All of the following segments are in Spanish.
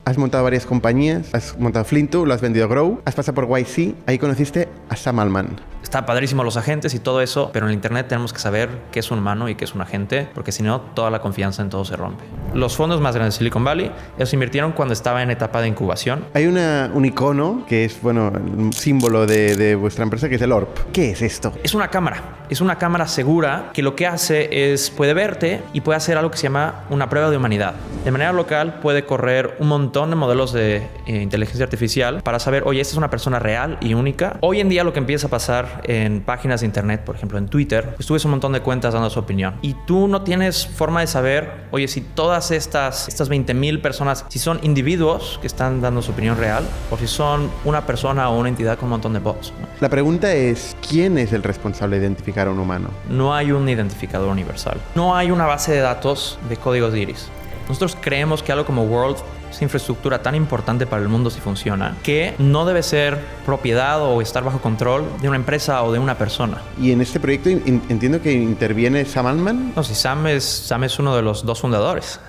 has montado varias compañías, has montado Flintu, lo has vendido a Grow, has pasado por YC, ahí conociste a Sam Altman. Está padrísimo los agentes y todo eso, pero en el internet tenemos que saber qué es un humano y qué es un agente, porque si no, toda la confianza en todo se rompe. Los fondos más grandes de Silicon Valley, ellos invirtieron cuando estaba en etapa de incubación. Hay un icono que es, el símbolo de vuestra empresa, que es el ORP. ¿Qué es esto? Es una cámara segura que lo que hace es, puede verte y puede hacer algo que se llama una prueba de humanidad. De manera local puede correr un montón de modelos de inteligencia artificial para saber, oye, esta es una persona real y única. Hoy en día lo que empieza a pasar en páginas de internet, por ejemplo en Twitter, pues tú ves un montón de cuentas dando su opinión y tú no tienes forma de saber, oye, si todas estas 20,000 personas, si son individuos que están dando su opinión real o si son una persona o una entidad con un montón de bots, ¿no? La pregunta es, ¿quién es el responsable de identificar a un humano? No hay un identificador universal. No hay una base de datos de códigos de iris. Nosotros creemos que algo como World es infraestructura tan importante para el mundo si funciona, que no debe ser propiedad o estar bajo control de una empresa o de una persona. Y en este proyecto entiendo que interviene Sam Altman. No, si Sam es uno de los dos fundadores.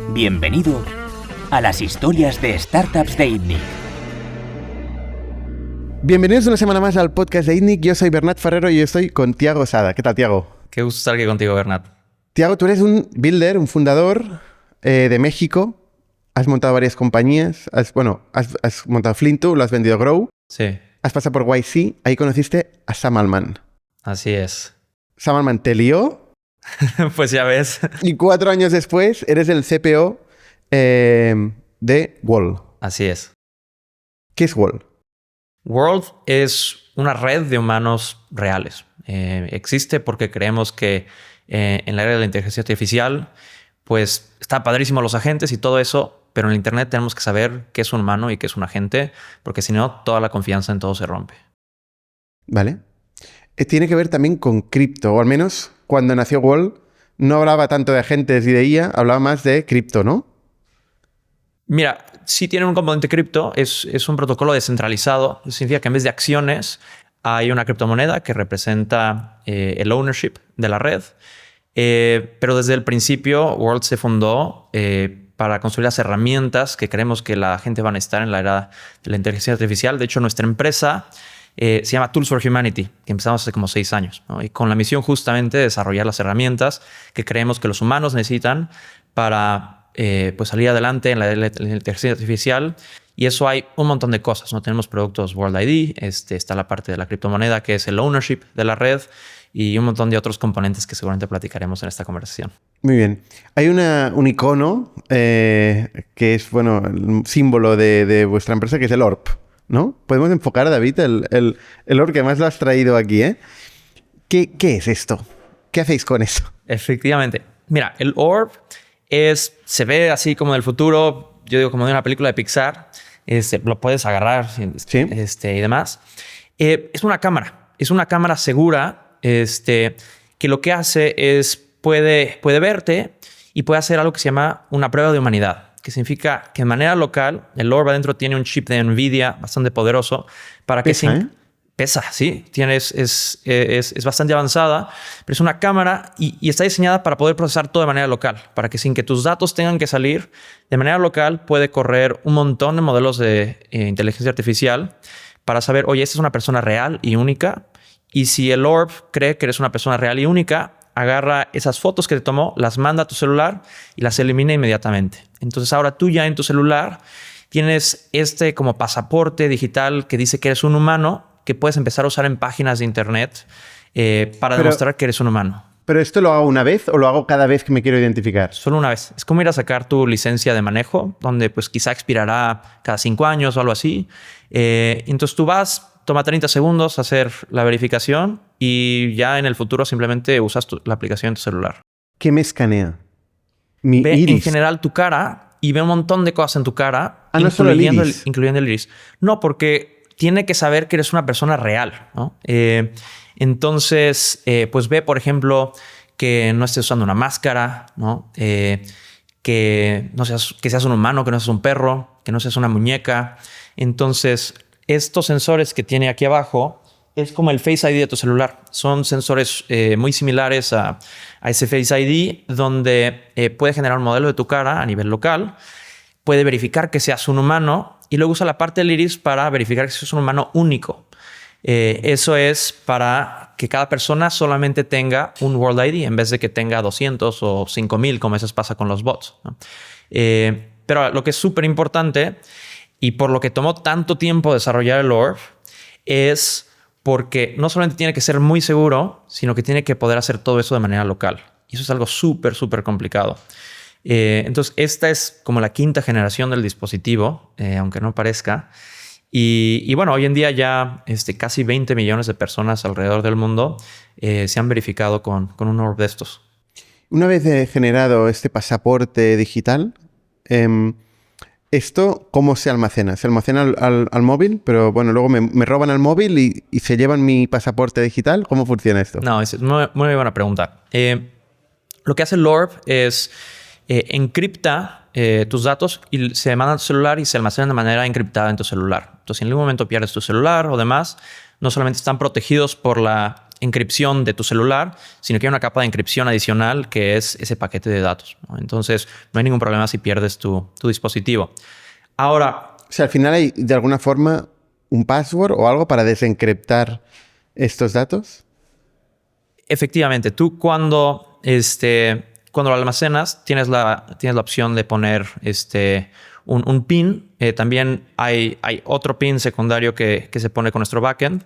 Bienvenido a las historias de startups de ITNIC. Bienvenidos una semana más al podcast de ITNIC. Yo soy Bernat Ferrero y estoy con Tiago Sada. ¿Qué tal, Tiago? Qué gusto estar aquí contigo, Bernat. Tiago, tú eres un builder, un fundador de México. Has montado varias compañías. Has montado Flintu, lo has vendido a Grow. Sí. Has pasado por YC. Ahí conociste a Sam Altman. Así es. Sam Altman te lió. Pues ya ves. Y 4 años después eres el CPO de Wall. Así es. ¿Qué es Wall? World es una red de humanos reales. Existe porque creemos que en la era de la inteligencia artificial, pues está padrísimo los agentes y todo eso, pero en el internet tenemos que saber qué es un humano y qué es un agente, porque si no, toda la confianza en todo se rompe. Vale. Tiene que ver también con cripto, o al menos cuando nació Wall no hablaba tanto de agentes y de IA, hablaba más de cripto, ¿no? Mira, sí tiene un componente cripto, es un protocolo descentralizado. Eso significa que en vez de acciones hay una criptomoneda que representa el ownership de la red. Pero desde el principio World se fundó para construir las herramientas que creemos que la gente va a necesitar en la era de la inteligencia artificial. De hecho, nuestra empresa se llama Tools for Humanity, que empezamos hace como 6 años, ¿no? Y con la misión justamente de desarrollar las herramientas que creemos que los humanos necesitan para pues salir adelante en la inteligencia artificial. Y eso hay un montón de cosas, ¿no? Tenemos productos World ID, está la parte de la criptomoneda que es el ownership de la red y un montón de otros componentes que seguramente platicaremos en esta conversación. Muy bien. Hay un icono que es el símbolo de vuestra empresa, que es el ORP, ¿no? Podemos enfocar, David, el ORP, que además lo has traído aquí, ¿eh? ¿Qué es esto? ¿Qué hacéis con eso? Efectivamente. Mira, el ORP se ve así como del futuro, yo digo como de una película de Pixar. Lo puedes agarrar ¿Sí? Y demás. Es una cámara segura que lo que hace es puede verte y puede hacer algo que se llama una prueba de humanidad, que significa que de manera local el ORP adentro tiene un chip de NVIDIA bastante poderoso para que pesa, sí. Es bastante avanzada, pero es una cámara y está diseñada para poder procesar todo de manera local, para que sin que tus datos tengan que salir, de manera local puede correr un montón de modelos de inteligencia artificial para saber, oye, esta es una persona real y única. Y si el ORP cree que eres una persona real y única, agarra esas fotos que te tomó, las manda a tu celular y las elimina inmediatamente. Entonces ahora tú ya en tu celular tienes como pasaporte digital que dice que eres un humano, que puedes empezar a usar en páginas de internet para demostrar que eres un humano. ¿Pero esto lo hago una vez o lo hago cada vez que me quiero identificar? Solo una vez. Es como ir a sacar tu licencia de manejo, donde pues quizá expirará cada 5 años o algo así. Entonces tú vas, toma 30 segundos hacer la verificación y ya en el futuro simplemente usas la aplicación en tu celular. ¿Qué me escanea? Mi Ve iris. en general tu cara y ve un montón de cosas en tu cara, no solo el iris. Incluyendo el iris. No, porque tiene que saber que eres una persona real, ¿no? Entonces, pues ve, por ejemplo, que no estés usando una máscara, ¿no? Que seas un humano, que no seas un perro, que no seas una muñeca. Entonces, estos sensores que tiene aquí abajo es como el Face ID de tu celular. Son sensores muy similares a ese Face ID, donde puede generar un modelo de tu cara a nivel local, puede verificar que seas un humano y luego usa la parte del iris para verificar que seas un humano único. Eso es para que cada persona solamente tenga un World ID en vez de que tenga 200 o 5000, como a veces pasa con los bots, ¿no? Pero lo que es súper importante y por lo que tomó tanto tiempo desarrollar el Orb es porque no solamente tiene que ser muy seguro, sino que tiene que poder hacer todo eso de manera local. Y eso es algo súper, súper complicado. Entonces, esta es como la quinta generación del dispositivo, aunque no parezca. Y bueno, hoy en día ya casi 20 millones de personas alrededor del mundo se han verificado con un Orb de estos. Una vez generado este pasaporte digital, ¿esto cómo se almacena? ¿Se almacena al móvil? Pero bueno, luego me roban el móvil y se llevan mi pasaporte digital. ¿Cómo funciona esto? No, es muy, muy buena pregunta. Lo que hace el Orb es encripta tus datos y se mandan a tu celular y se almacenan de manera encriptada en tu celular. Entonces, si en algún momento pierdes tu celular o demás, no solamente están protegidos por la encripción de tu celular, sino que hay una capa de encripción adicional que es ese paquete de datos, ¿no? Entonces, no hay ningún problema si pierdes tu dispositivo. Ahora... O sea, al final hay de alguna forma un password o algo para desencriptar estos datos. Efectivamente, tú cuando lo almacenas, tienes la opción de poner un PIN. También hay otro PIN secundario que se pone con nuestro backend,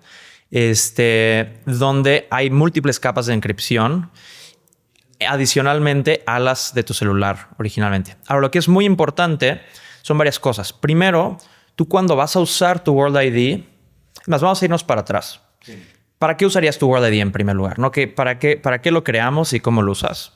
donde hay múltiples capas de encripción adicionalmente a las de tu celular originalmente. Ahora, lo que es muy importante son varias cosas. Primero, tú cuando vas a usar tu World ID, vamos a irnos para atrás. Sí. ¿Para qué usarías tu World ID en primer lugar? ¿No? ¿Para qué lo creamos y cómo lo usas?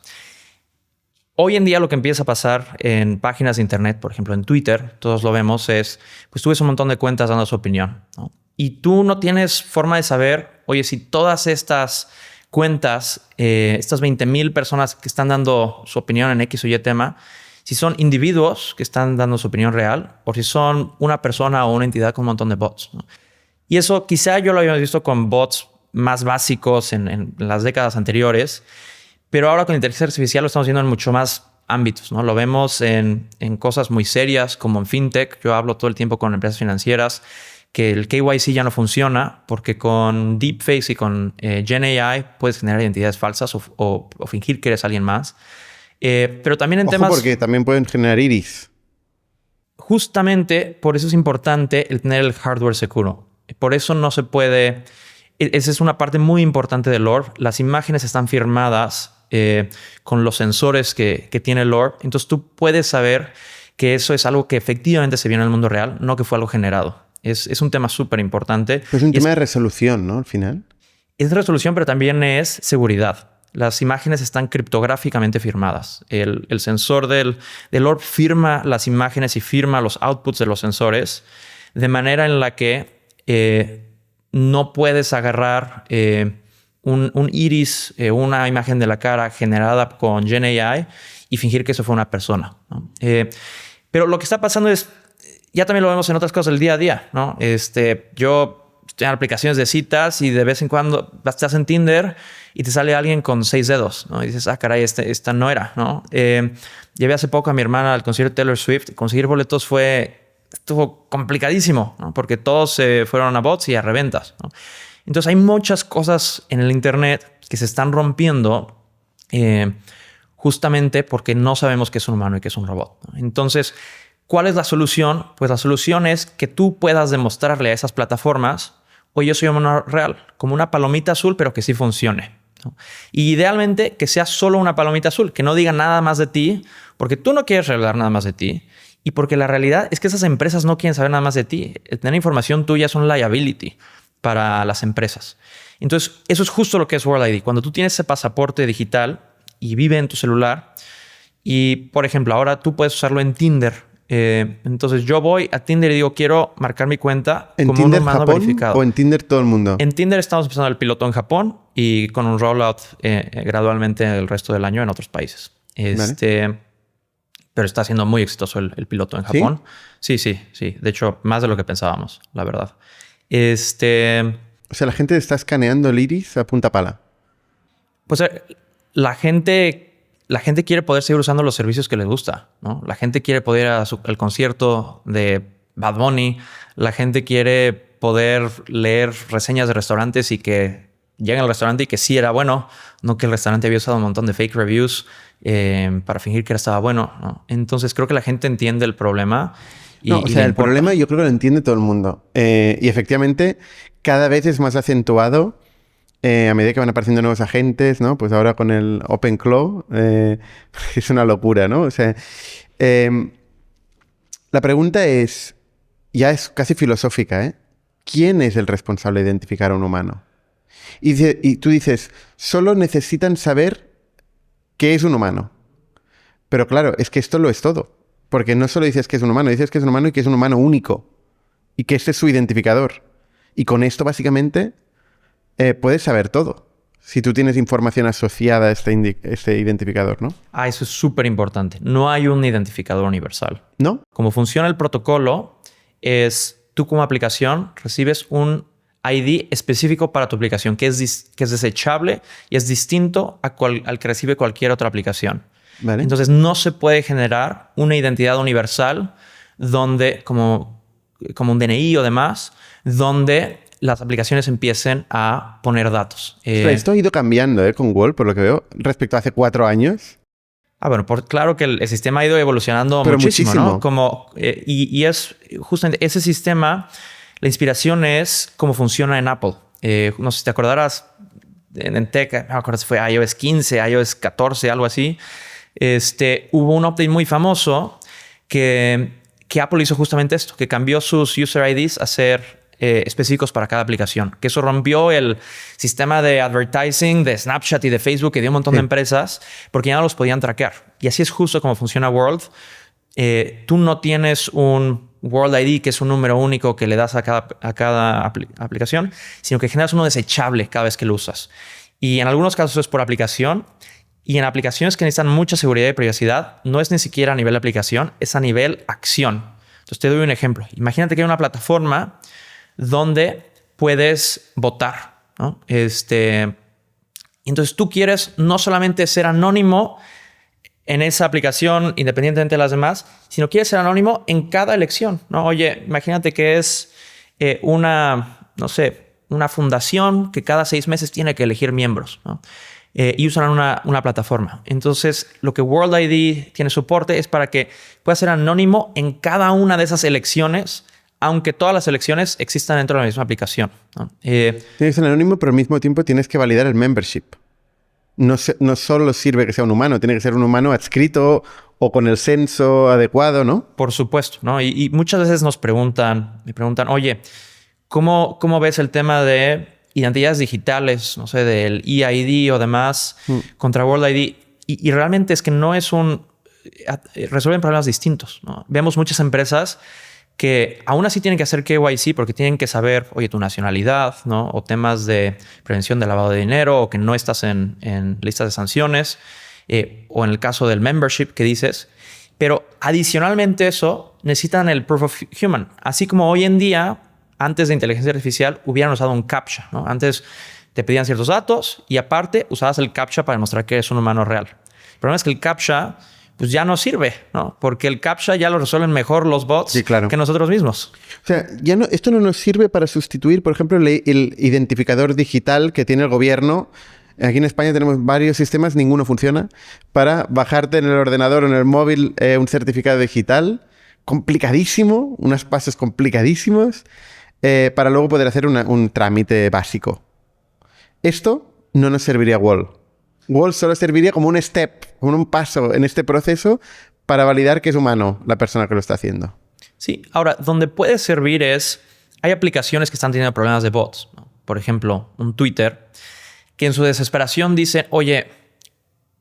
Hoy en día lo que empieza a pasar en páginas de internet, por ejemplo en Twitter, todos lo vemos, es pues tú ves un montón de cuentas dando su opinión, ¿no? Y tú no tienes forma de saber, oye, si todas estas cuentas, estas 20,000 personas que están dando su opinión en X o Y tema, si son individuos que están dando su opinión real o si son una persona o una entidad con un montón de bots, ¿no? Y eso quizá yo lo habíamos visto con bots más básicos en las décadas anteriores, pero ahora con inteligencia artificial lo estamos viendo en mucho más ámbitos, ¿no? Lo vemos en cosas muy serias como en fintech. Yo hablo todo el tiempo con empresas financieras que el KYC ya no funciona porque con Deepfake y con GenAI puedes generar identidades falsas o fingir que eres alguien más. Pero también en temas... porque también pueden generar iris. Justamente por eso es importante el tener el hardware seguro. Por eso no se puede... Esa es una parte muy importante del Orb. Las imágenes están firmadas con los sensores que tiene el Orb. Entonces tú puedes saber que eso es algo que efectivamente se vio en el mundo real, no que fue algo generado. Es un tema súper importante. Es un tema de resolución, ¿no? Al final. Es resolución, pero también es seguridad. Las imágenes están criptográficamente firmadas. El sensor del Orb firma las imágenes y firma los outputs de los sensores de manera en la que no puedes agarrar un iris, una imagen de la cara generada con GenAI y fingir que eso fue una persona, ¿no? Pero lo que está pasando es, ya también lo vemos en otras cosas del día a día, ¿no? Yo estoy en aplicaciones de citas y de vez en cuando estás en Tinder y te sale alguien con 6 dedos, ¿no? Y dices, caray, esta no era, ¿no? Llevé hace poco a mi hermana al concierto de Taylor Swift. Conseguir boletos estuvo complicadísimo, ¿no? Porque todos se fueron a bots y a reventas, ¿no? Entonces hay muchas cosas en el internet que se están rompiendo justamente porque no sabemos qué es un humano y qué es un robot, ¿no? Entonces, ¿cuál es la solución? Pues la solución es que tú puedas demostrarle a esas plataformas, oye, yo soy un humano real, como una palomita azul, pero que sí funcione, ¿no? Y idealmente que sea solo una palomita azul, que no diga nada más de ti, porque tú no quieres revelar nada más de ti. Y porque la realidad es que esas empresas no quieren saber nada más de ti. Tener información tuya es un liability para las empresas. Entonces, eso es justo lo que es World ID. Cuando tú tienes ese pasaporte digital y vive en tu celular, y por ejemplo, ahora tú puedes usarlo en Tinder. Entonces, yo voy a Tinder y digo, quiero marcar mi cuenta ¿En como Tinder un humano Japón verificado. o en Tinder todo el mundo? En Tinder estamos empezando el piloto en Japón y con un rollout gradualmente el resto del año en otros países. Vale. Pero está siendo muy exitoso el piloto en Japón. ¿Sí? Sí. De hecho, más de lo que pensábamos, la verdad. O sea, la gente está escaneando el iris a punta pala. Pues la gente quiere poder seguir usando los servicios que les gusta, ¿no? La gente quiere poder ir al concierto de Bad Bunny. La gente quiere poder leer reseñas de restaurantes y que lleguen al restaurante y que sí era bueno, no que el restaurante había usado un montón de fake reviews para fingir que estaba bueno, ¿no? Entonces creo que la gente entiende el problema. El problema yo creo que lo entiende todo el mundo. Y efectivamente cada vez es más acentuado a medida que van apareciendo nuevos agentes, ¿no? Pues ahora con el OpenClaw es una locura, ¿no? O sea, la pregunta ya es casi filosófica, ¿eh? ¿Quién es el responsable de identificar a un humano? Y tú dices, solo necesitan saber qué es un humano. Pero claro, es que esto lo es todo. Porque no solo dices que es un humano, dices que es un humano y que es un humano único. Y que este es su identificador. Y con esto, básicamente, puedes saber todo. Si tú tienes información asociada a este identificador, ¿no? Eso es súper importante. No hay un identificador universal. ¿No? Como funciona el protocolo es tú como aplicación recibes un ID específico para tu aplicación que es desechable y es distinto al que recibe cualquier otra aplicación. Vale. Entonces no se puede generar una identidad universal donde, como un DNI o demás, donde las aplicaciones empiecen a poner datos. Esto ha ido cambiando con Wall, por lo que veo, respecto a hace 4 años. Bueno, claro que el sistema ha ido evolucionando muchísimo, ¿no? Y es justamente ese sistema, la inspiración es cómo funciona en Apple. No sé si te acordarás, en Tech, no me acuerdo si fue iOS 15, iOS 14, algo así. Hubo un update muy famoso que Apple hizo justamente esto, que cambió sus user IDs a ser específicos para cada aplicación. Que eso rompió el sistema de advertising de Snapchat y de Facebook que dio un montón de empresas porque ya no los podían traquear. Y así es justo como funciona World. Tú no tienes un World ID que es un número único que le das a cada aplicación, sino que generas uno desechable cada vez que lo usas. Y en algunos casos es por aplicación. Y en aplicaciones que necesitan mucha seguridad y privacidad, no es ni siquiera a nivel de aplicación, es a nivel acción. Entonces te doy un ejemplo. Imagínate que hay una plataforma donde puedes votar, ¿no? Entonces tú quieres no solamente ser anónimo en esa aplicación independientemente de las demás, sino quieres ser anónimo en cada elección, ¿no? Oye, imagínate que es una fundación que cada 6 meses tiene que elegir miembros, ¿no? Y usan una plataforma. Entonces, lo que World ID tiene soporte es para que puedas ser anónimo en cada una de esas elecciones, aunque todas las elecciones existan dentro de la misma aplicación, ¿no? Tienes que ser anónimo, pero al mismo tiempo tienes que validar el membership. No solo sirve que sea un humano, tiene que ser un humano adscrito o con el censo adecuado, ¿no? Por supuesto, ¿no? Y muchas veces me preguntan, oye, ¿cómo ves el tema de identidades digitales, no sé, del EID o demás contra World ID? Y realmente es que no es resuelven problemas distintos, ¿no? Vemos muchas empresas que aún así tienen que hacer KYC porque tienen que saber, oye, tu nacionalidad, ¿no? O temas de prevención de lavado de dinero, o que no estás en listas de sanciones, o en el caso del membership que dices. Pero adicionalmente eso, necesitan el proof of human. Así como hoy en día, antes de inteligencia artificial, hubieran usado un CAPTCHA, ¿no? Antes te pedían ciertos datos y aparte usabas el CAPTCHA para demostrar que eres un humano real. El problema es que el CAPTCHA pues ya no sirve, ¿no? Porque el CAPTCHA ya lo resuelven mejor los bots que nosotros mismos. O sea, esto no nos sirve para sustituir, por ejemplo, el identificador digital que tiene el gobierno. Aquí en España tenemos varios sistemas, ninguno funciona, para bajarte en el ordenador o en el móvil un certificado digital complicadísimo, unos pasos complicadísimos, para luego poder hacer un trámite básico. Esto no nos serviría Wall. Wall solo serviría como un step, como un paso en este proceso para validar que es humano la persona que lo está haciendo. Sí, ahora, donde puede servir hay aplicaciones que están teniendo problemas de bots, ¿no? Por ejemplo, un Twitter, que en su desesperación dice, oye,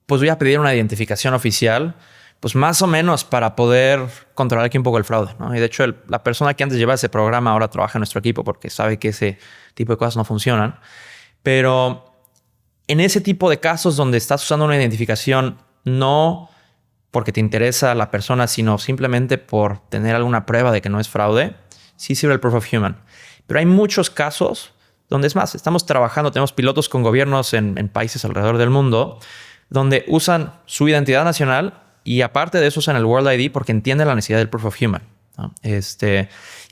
pues voy a pedir una identificación oficial, pues más o menos para poder controlar aquí un poco el fraude, ¿no? Y de hecho, la persona que antes llevaba ese programa ahora trabaja en nuestro equipo porque sabe que ese tipo de cosas no funcionan. Pero en ese tipo de casos donde estás usando una identificación no porque te interesa la persona, sino simplemente por tener alguna prueba de que no es fraude, sí sirve el proof of human. Pero hay muchos casos donde es más, estamos trabajando, tenemos pilotos con gobiernos en países alrededor del mundo, donde usan su identidad nacional y aparte de eso usan el World ID porque entienden la necesidad del Proof of Human, ¿no?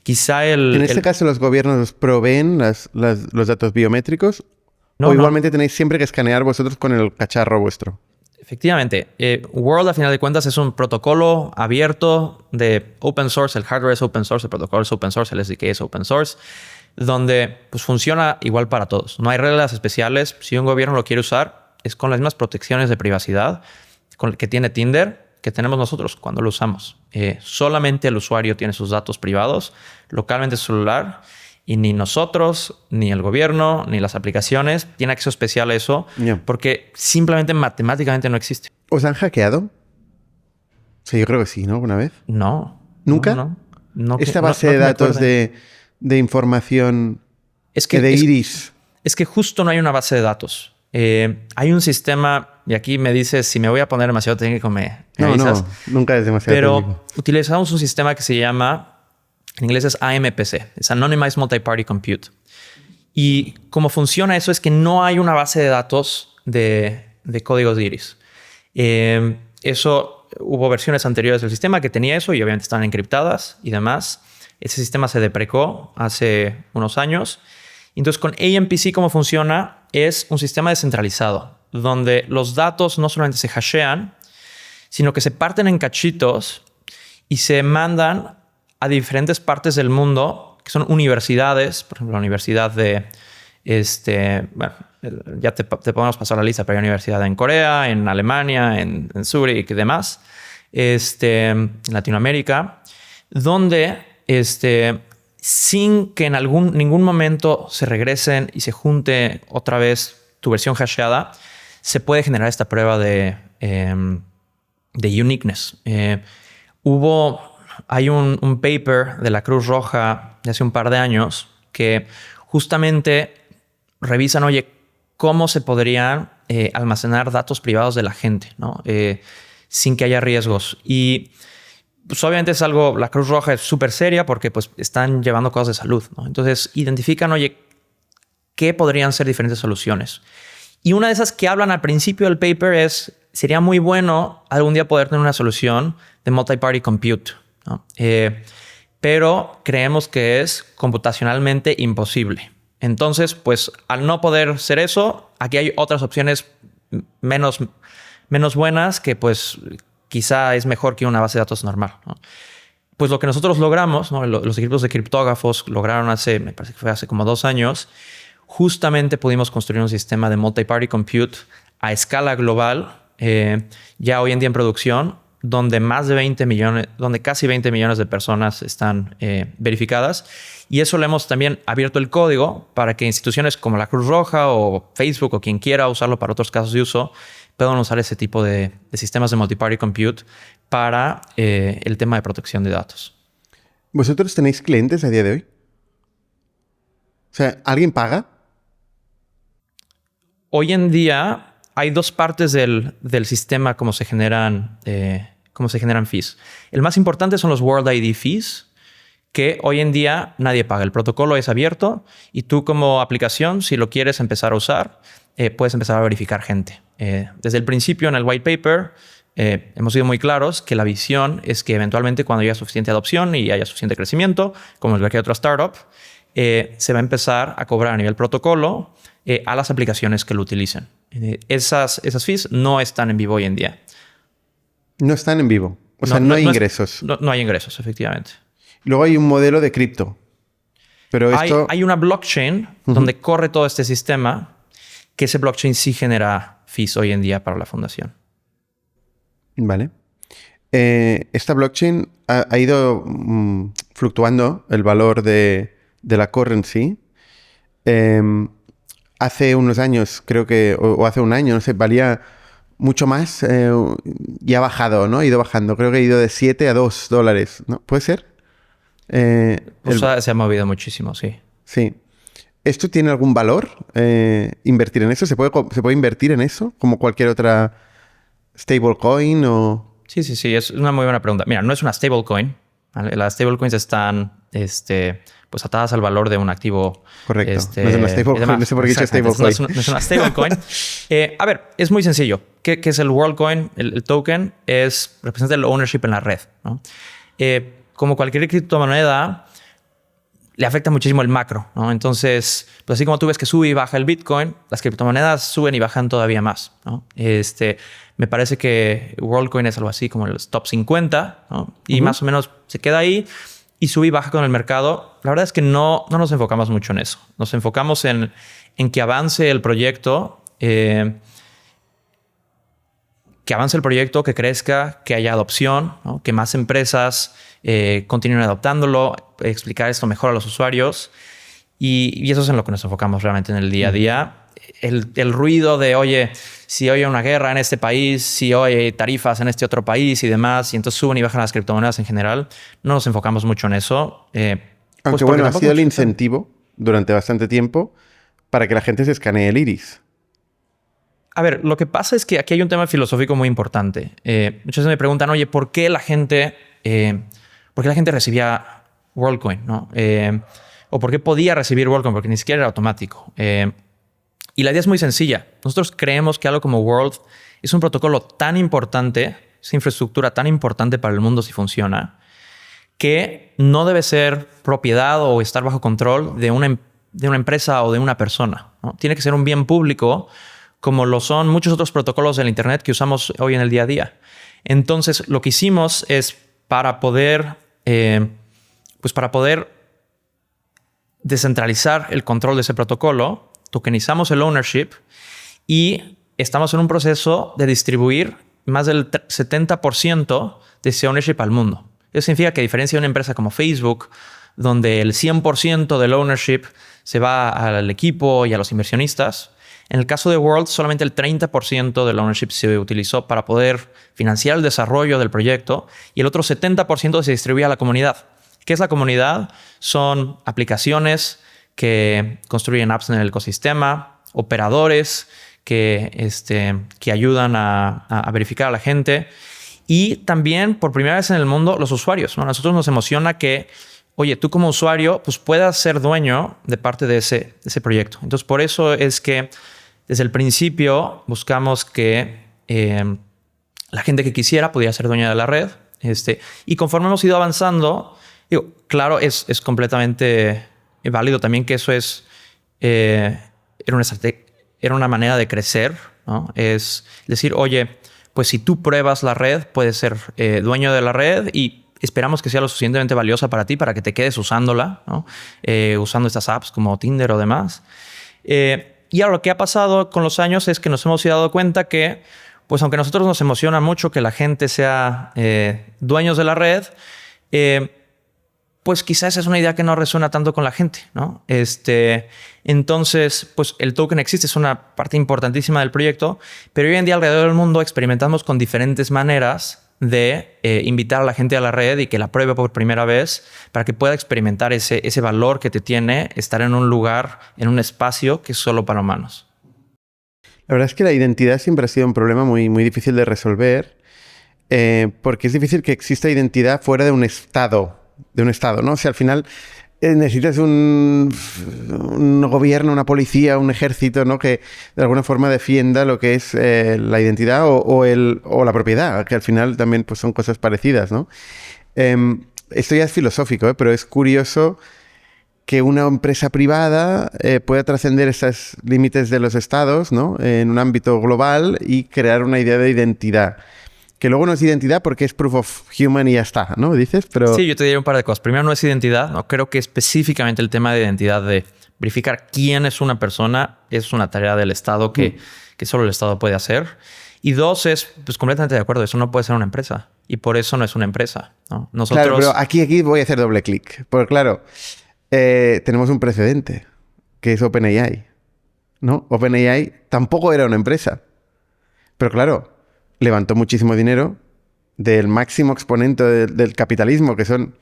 Quizá En este caso, ¿los gobiernos proveen los datos biométricos? No, ¿O no. igualmente tenéis siempre que escanear vosotros con el cacharro vuestro? Efectivamente. World, a final de cuentas, es un protocolo abierto de open source. El hardware es open source, el protocolo es open source, el SDK es open source, donde pues, funciona igual para todos. No hay reglas especiales. Si un gobierno lo quiere usar, es con las mismas protecciones de privacidad que tiene Tinder, que tenemos nosotros cuando lo usamos. Solamente el usuario tiene sus datos privados localmente en su celular y ni nosotros, ni el gobierno, ni las aplicaciones tienen acceso especial a eso porque simplemente matemáticamente no existe. ¿Os han hackeado? Sí, yo creo que sí, ¿no? ¿Alguna vez? No. ¿Nunca? No, Esta base de datos de información de Iris. Es que justo no hay una base de datos. Hay un sistema, y aquí me dices, si me voy a poner demasiado técnico, me avisas. No, nunca es demasiado técnico. Pero utilizamos un sistema que se llama, en inglés es AMPC, es Anonymized Multi-Party Compute. Y cómo funciona eso es que no hay una base de datos de códigos de Iris. Hubo versiones anteriores del sistema que tenía eso y obviamente están encriptadas y demás. Ese sistema se deprecó hace unos años. Entonces, con AMPC, ¿cómo funciona? Es un sistema descentralizado, donde los datos no solamente se hashean, sino que se parten en cachitos y se mandan a diferentes partes del mundo, que son universidades, por ejemplo, la universidad de... ya te podemos pasar la lista, pero hay universidad en Corea, en Alemania, en Zúrich y demás, en Latinoamérica, donde... sin que en ningún momento se regresen y se junte otra vez tu versión hasheada, se puede generar esta prueba de uniqueness. Hay un paper de la Cruz Roja de hace un par de años que justamente revisan, oye, cómo se podrían almacenar datos privados de la gente, ¿no? Sin que haya riesgos. Y pues obviamente es algo, la Cruz Roja es súper seria porque pues están llevando cosas de salud, ¿no? Entonces identifican, oye, ¿qué podrían ser diferentes soluciones? Y una de esas que hablan al principio del paper sería muy bueno algún día poder tener una solución de multi-party compute, ¿no? Pero creemos que es computacionalmente imposible. Entonces, pues al no poder ser eso, aquí hay otras opciones menos buenas que pues... quizá es mejor que una base de datos normal, ¿no? Pues lo que nosotros logramos, ¿no? Los equipos de criptógrafos lograron me parece que fue hace como 2 años, justamente pudimos construir un sistema de multi-party compute a escala global, ya hoy en día en producción, donde donde casi 20 millones de personas están verificadas. Y eso le hemos también abierto el código para que instituciones como la Cruz Roja o Facebook o quien quiera usarlo para otros casos de uso puedan usar ese tipo de sistemas de multi-party compute para el tema de protección de datos. ¿Vosotros tenéis clientes a día de hoy? O sea, ¿alguien paga? Hoy en día hay 2 partes del sistema cómo se generan fees. El más importante son los World ID fees, que hoy en día nadie paga. El protocolo es abierto y tú como aplicación, si lo quieres empezar a usar, puedes empezar a verificar gente. Desde el principio en el white paper hemos sido muy claros que la visión es que eventualmente cuando haya suficiente adopción y haya suficiente crecimiento, como en cualquier otra startup, se va a empezar a cobrar a nivel protocolo a las aplicaciones que lo utilicen. Esas fees no están en vivo hoy en día. No están en vivo. O sea, no hay ingresos. No hay ingresos, efectivamente. Luego hay un modelo de cripto. Pero esto... Hay una blockchain donde corre todo este sistema, que ese blockchain sí genera fees hoy en día para la fundación. Vale. Esta blockchain ha ido fluctuando el valor de la currency. Hace unos años, creo que, o hace un año, no sé, valía mucho más y ha bajado, ¿no? Ha ido bajando. Creo que ha ido de 7 a 2 dólares, ¿no? ¿Puede ser? Se ha movido muchísimo, sí. Sí. ¿Esto tiene algún valor? ¿Invertir en eso? ¿Se puede invertir en eso? ¿Como cualquier otra stablecoin o...? Sí. Es una muy buena pregunta. Mira, no es una stablecoin, ¿vale? Las stablecoins están pues atadas al valor de un activo. Correcto. No es una stablecoin. No sé por qué he dicho stablecoin. No es una stablecoin. A ver, es muy sencillo. ¿Qué es el WorldCoin? El token representa el ownership en la red, ¿no? Como cualquier criptomoneda, le afecta muchísimo el macro, ¿no? Entonces, pues así como tú ves que sube y baja el Bitcoin, las criptomonedas suben y bajan todavía más, ¿no? Me parece que WorldCoin es algo así como el top 50, ¿no? Y más o menos se queda ahí y sube y baja con el mercado. La verdad es que no nos enfocamos mucho en eso. Nos enfocamos en que avance el proyecto, que crezca, que haya adopción, ¿no? Que más empresas continúen adoptándolo, explicar esto mejor a los usuarios. Y eso es en lo que nos enfocamos realmente en el día a día. El ruido de, oye, si hoy hay una guerra en este país, si hoy hay tarifas en este otro país y demás, y entonces suben y bajan las criptomonedas en general, no nos enfocamos mucho en eso. Aunque bueno, ha sido el incentivo durante bastante tiempo para que la gente se escanee el iris. A ver, lo que pasa es que aquí hay un tema filosófico muy importante. Muchas veces me preguntan, oye, ¿por qué la gente recibía WorldCoin, ¿no? O por qué podía recibir WorldCoin, porque ni siquiera era automático. Y la idea es muy sencilla. Nosotros creemos que algo como World es un protocolo tan importante, es infraestructura tan importante para el mundo si funciona, que no debe ser propiedad o estar bajo control de una empresa o de una persona, ¿no? Tiene que ser un bien público, como lo son muchos otros protocolos del Internet que usamos hoy en el día a día. Entonces, lo que hicimos es para poder descentralizar el control de ese protocolo, tokenizamos el ownership y estamos en un proceso de distribuir más del 70% de ese ownership al mundo. Eso significa que a diferencia de una empresa como Facebook, donde el 100% del ownership se va al equipo y a los inversionistas, en el caso de World, solamente el 30% del ownership se utilizó para poder financiar el desarrollo del proyecto y el otro 70% se distribuye a la comunidad. ¿Qué es la comunidad? Son aplicaciones que construyen apps en el ecosistema, operadores que ayudan a verificar a la gente y también, por primera vez en el mundo, los usuarios, ¿no? A nosotros nos emociona que, oye, tú como usuario pues puedas ser dueño de parte de ese proyecto. Entonces, por eso es que desde el principio buscamos que la gente que quisiera pudiera ser dueña de la red. Y conforme hemos ido avanzando, claro, es completamente válido también que eso era una manera de crecer, ¿no? Es decir, oye, pues si tú pruebas la red, puedes ser dueño de la red y esperamos que sea lo suficientemente valiosa para ti para que te quedes usándola, ¿no? Usando estas apps como Tinder o demás. Y ahora lo que ha pasado con los años es que nos hemos dado cuenta que, pues aunque a nosotros nos emociona mucho que la gente sea dueños de la red, pues quizás es una idea que no resuena tanto con la gente, ¿no? Entonces, pues el token existe, es una parte importantísima del proyecto, pero hoy en día alrededor del mundo experimentamos con diferentes maneras de invitar a la gente a la red y que la pruebe por primera vez para que pueda experimentar ese valor que te tiene estar en un lugar, en un espacio que es solo para humanos. La verdad es que la identidad siempre ha sido un problema muy, muy difícil de resolver porque es difícil que exista identidad fuera de un estado, ¿no? O sea, al final necesitas un gobierno, una policía, un ejército, ¿no? Que de alguna forma defienda lo que es la identidad o la propiedad, que al final también pues, son cosas parecidas, ¿no? Esto ya es filosófico, pero es curioso que una empresa privada pueda trascender esos límites de los estados, ¿no? En un ámbito global y crear una idea de identidad. Que luego no es identidad porque es proof of human y ya está, ¿no? Dices, pero... Sí, yo te diría un par de cosas. Primero, no es identidad. No creo que específicamente el tema de identidad, de verificar quién es una persona, es una tarea del Estado que solo el Estado puede hacer. Y dos, es pues, completamente de acuerdo. Eso no puede ser una empresa. Y por eso no es una empresa, ¿no? Nosotros... Claro, pero aquí voy a hacer doble clic. Porque claro, tenemos un precedente, que es OpenAI, ¿no? OpenAI tampoco era una empresa. Pero claro... levantó muchísimo dinero del máximo exponente del capitalismo, que son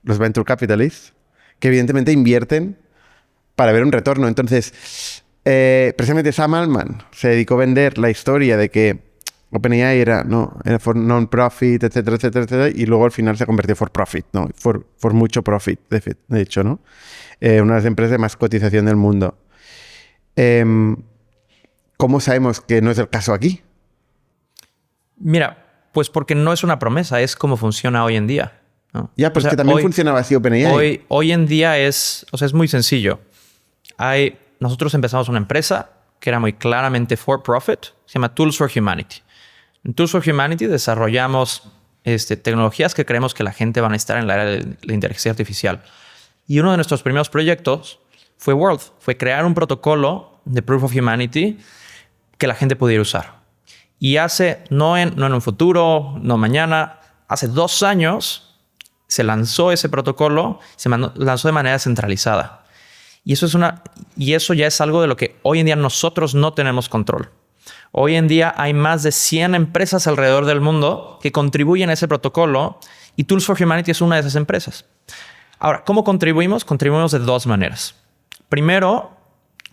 los venture capitalists, que evidentemente invierten para ver un retorno. Entonces, precisamente Sam Altman se dedicó a vender la historia de que OpenAI era for non-profit, etcétera, etcétera, etcétera, y luego al final se convirtió for profit, ¿no? For mucho profit, de hecho, ¿no? Una de las empresas de más cotización del mundo. ¿Cómo sabemos que no es el caso aquí? Mira, pues porque no es una promesa, es como funciona hoy en día, ¿no? Ya, pues que también funcionaba así OpenAI. Hoy en día es muy sencillo. Nosotros empezamos una empresa que era muy claramente for profit, se llama Tools for Humanity. En Tools for Humanity desarrollamos tecnologías que creemos que la gente va a necesitar en la era de la inteligencia artificial. Y uno de nuestros primeros proyectos fue World, fue crear un protocolo de Proof of Humanity que la gente pudiera usar. Y no en un futuro, no mañana, hace 2 años se lanzó ese protocolo, lanzó de manera centralizada. Y eso ya es algo de lo que hoy en día nosotros no tenemos control. Hoy en día hay más de 100 empresas alrededor del mundo que contribuyen a ese protocolo y Tools for Humanity es una de esas empresas. Ahora, ¿cómo contribuimos? Contribuimos de 2 maneras. Primero,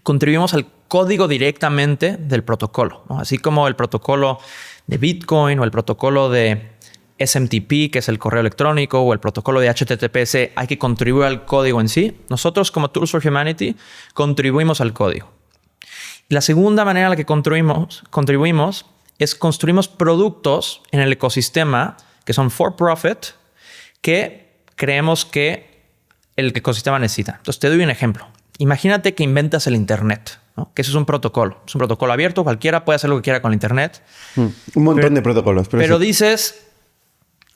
contribuimos al código directamente del protocolo, ¿no? Así como el protocolo de Bitcoin o el protocolo de SMTP, que es el correo electrónico, o el protocolo de HTTPS, hay que contribuir al código en sí. Nosotros, como Tools for Humanity, contribuimos al código. Y la segunda manera en la que contribuimos es construimos productos en el ecosistema que son for profit, que creemos que el ecosistema necesita. Entonces, te doy un ejemplo. Imagínate que inventas el Internet, ¿no? Que eso es un protocolo. Es un protocolo abierto. Cualquiera puede hacer lo que quiera con el Internet. Un montón de protocolos. Pero dices...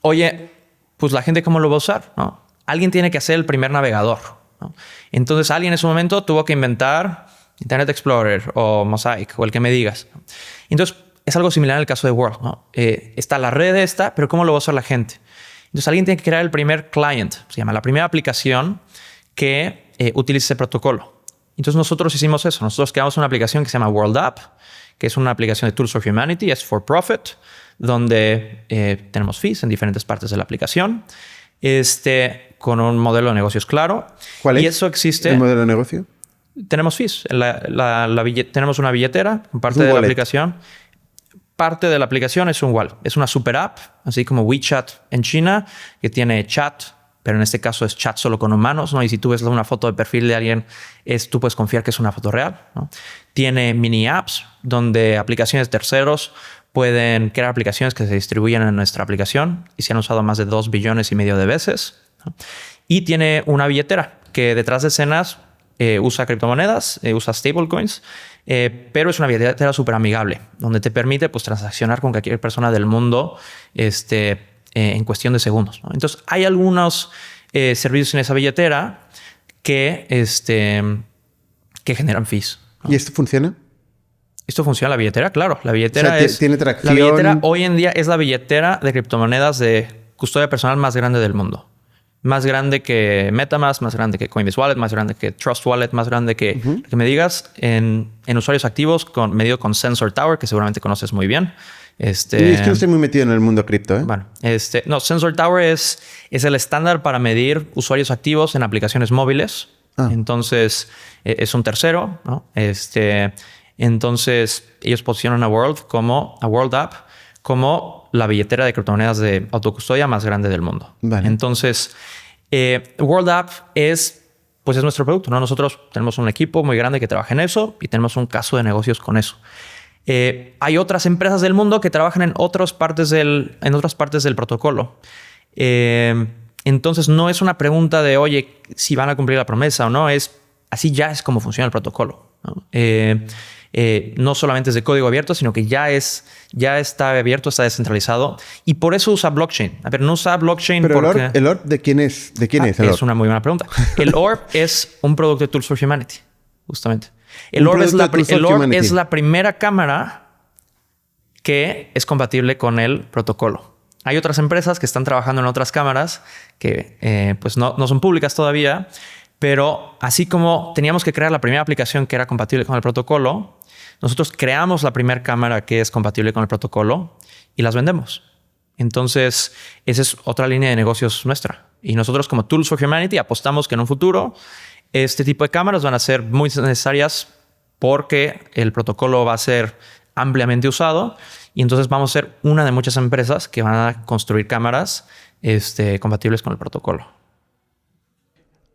Oye, pues la gente ¿cómo lo va a usar? ¿No? Alguien tiene que hacer el primer navegador, ¿no? Entonces alguien en ese momento tuvo que inventar Internet Explorer o Mosaic o el que me digas. Entonces es algo similar en el caso de World, ¿no? Está la red pero ¿cómo lo va a usar la gente? Entonces alguien tiene que crear el primer client, se llama la primera aplicación que utilice ese protocolo. Entonces nosotros hicimos eso. Nosotros creamos una aplicación que se llama World App, que es una aplicación de Tools for Humanity, es for profit, donde tenemos fees en diferentes partes de la aplicación, con un modelo de negocios claro. ¿Cuál es? Y eso existe. ¿El modelo de negocio? Tenemos fees. Tenemos una billetera, parte de la aplicación. Parte de la aplicación es un wallet. Es una super app, así como WeChat en China, que tiene chat, pero en este caso es chat solo con humanos, ¿no? Y si tú ves una foto de perfil de alguien, tú puedes confiar que es una foto real, ¿no? Tiene mini apps, donde aplicaciones de terceros pueden crear aplicaciones que se distribuyen en nuestra aplicación y se han usado más de 2,5 billones de veces, ¿no? Y tiene una billetera que detrás de escenas usa criptomonedas, usa stablecoins, pero es una billetera súper amigable, donde te permite pues, transaccionar con cualquier persona del mundo en cuestión de segundos, ¿no? Entonces, hay algunos servicios en esa billetera que generan fees, ¿no? ¿Y esto funciona? ¿Esto funciona la billetera? Claro. La billetera ¿tiene tracción? La billetera hoy en día es la billetera de criptomonedas de custodia personal más grande del mundo. Más grande que MetaMask, más grande que Coinbase Wallet, más grande que Trust Wallet, más grande que... Que me digas, en usuarios activos medido con Sensor Tower, que seguramente conoces muy bien. Y es que no estoy muy metido en el mundo cripto, ¿eh? Bueno, Sensor Tower es el estándar para medir usuarios activos en aplicaciones móviles. Entonces, es un tercero, ¿no? Entonces, ellos posicionan a World App como la billetera de criptomonedas de autocustodia más grande del mundo. Vale. Entonces, World App es nuestro producto, ¿no? Nosotros tenemos un equipo muy grande que trabaja en eso y tenemos un caso de negocios con eso. Hay otras empresas del mundo que trabajan en otras partes del protocolo. Entonces, no es una pregunta de, oye, si van a cumplir la promesa o no. Así ya es como funciona el protocolo, ¿no? No solamente es de código abierto, sino que ya está abierto, está descentralizado. Y por eso usa blockchain. A ver, no usa blockchain pero porque... ¿El ORP de quién es? ¿De quién es el ORP? Es una muy buena pregunta. El ORP es un producto de Tools for Humanity, justamente. El ORP es la primera cámara que es compatible con el protocolo. Hay otras empresas que están trabajando en otras cámaras que no son públicas todavía, pero así como teníamos que crear la primera aplicación que era compatible con el protocolo, nosotros creamos la primera cámara que es compatible con el protocolo y las vendemos. Entonces, esa es otra línea de negocios nuestra. Y nosotros como Tools for Humanity apostamos que en un futuro este tipo de cámaras van a ser muy necesarias porque el protocolo va a ser ampliamente usado Y entonces vamos a ser una de muchas empresas que van a construir cámaras compatibles con el protocolo.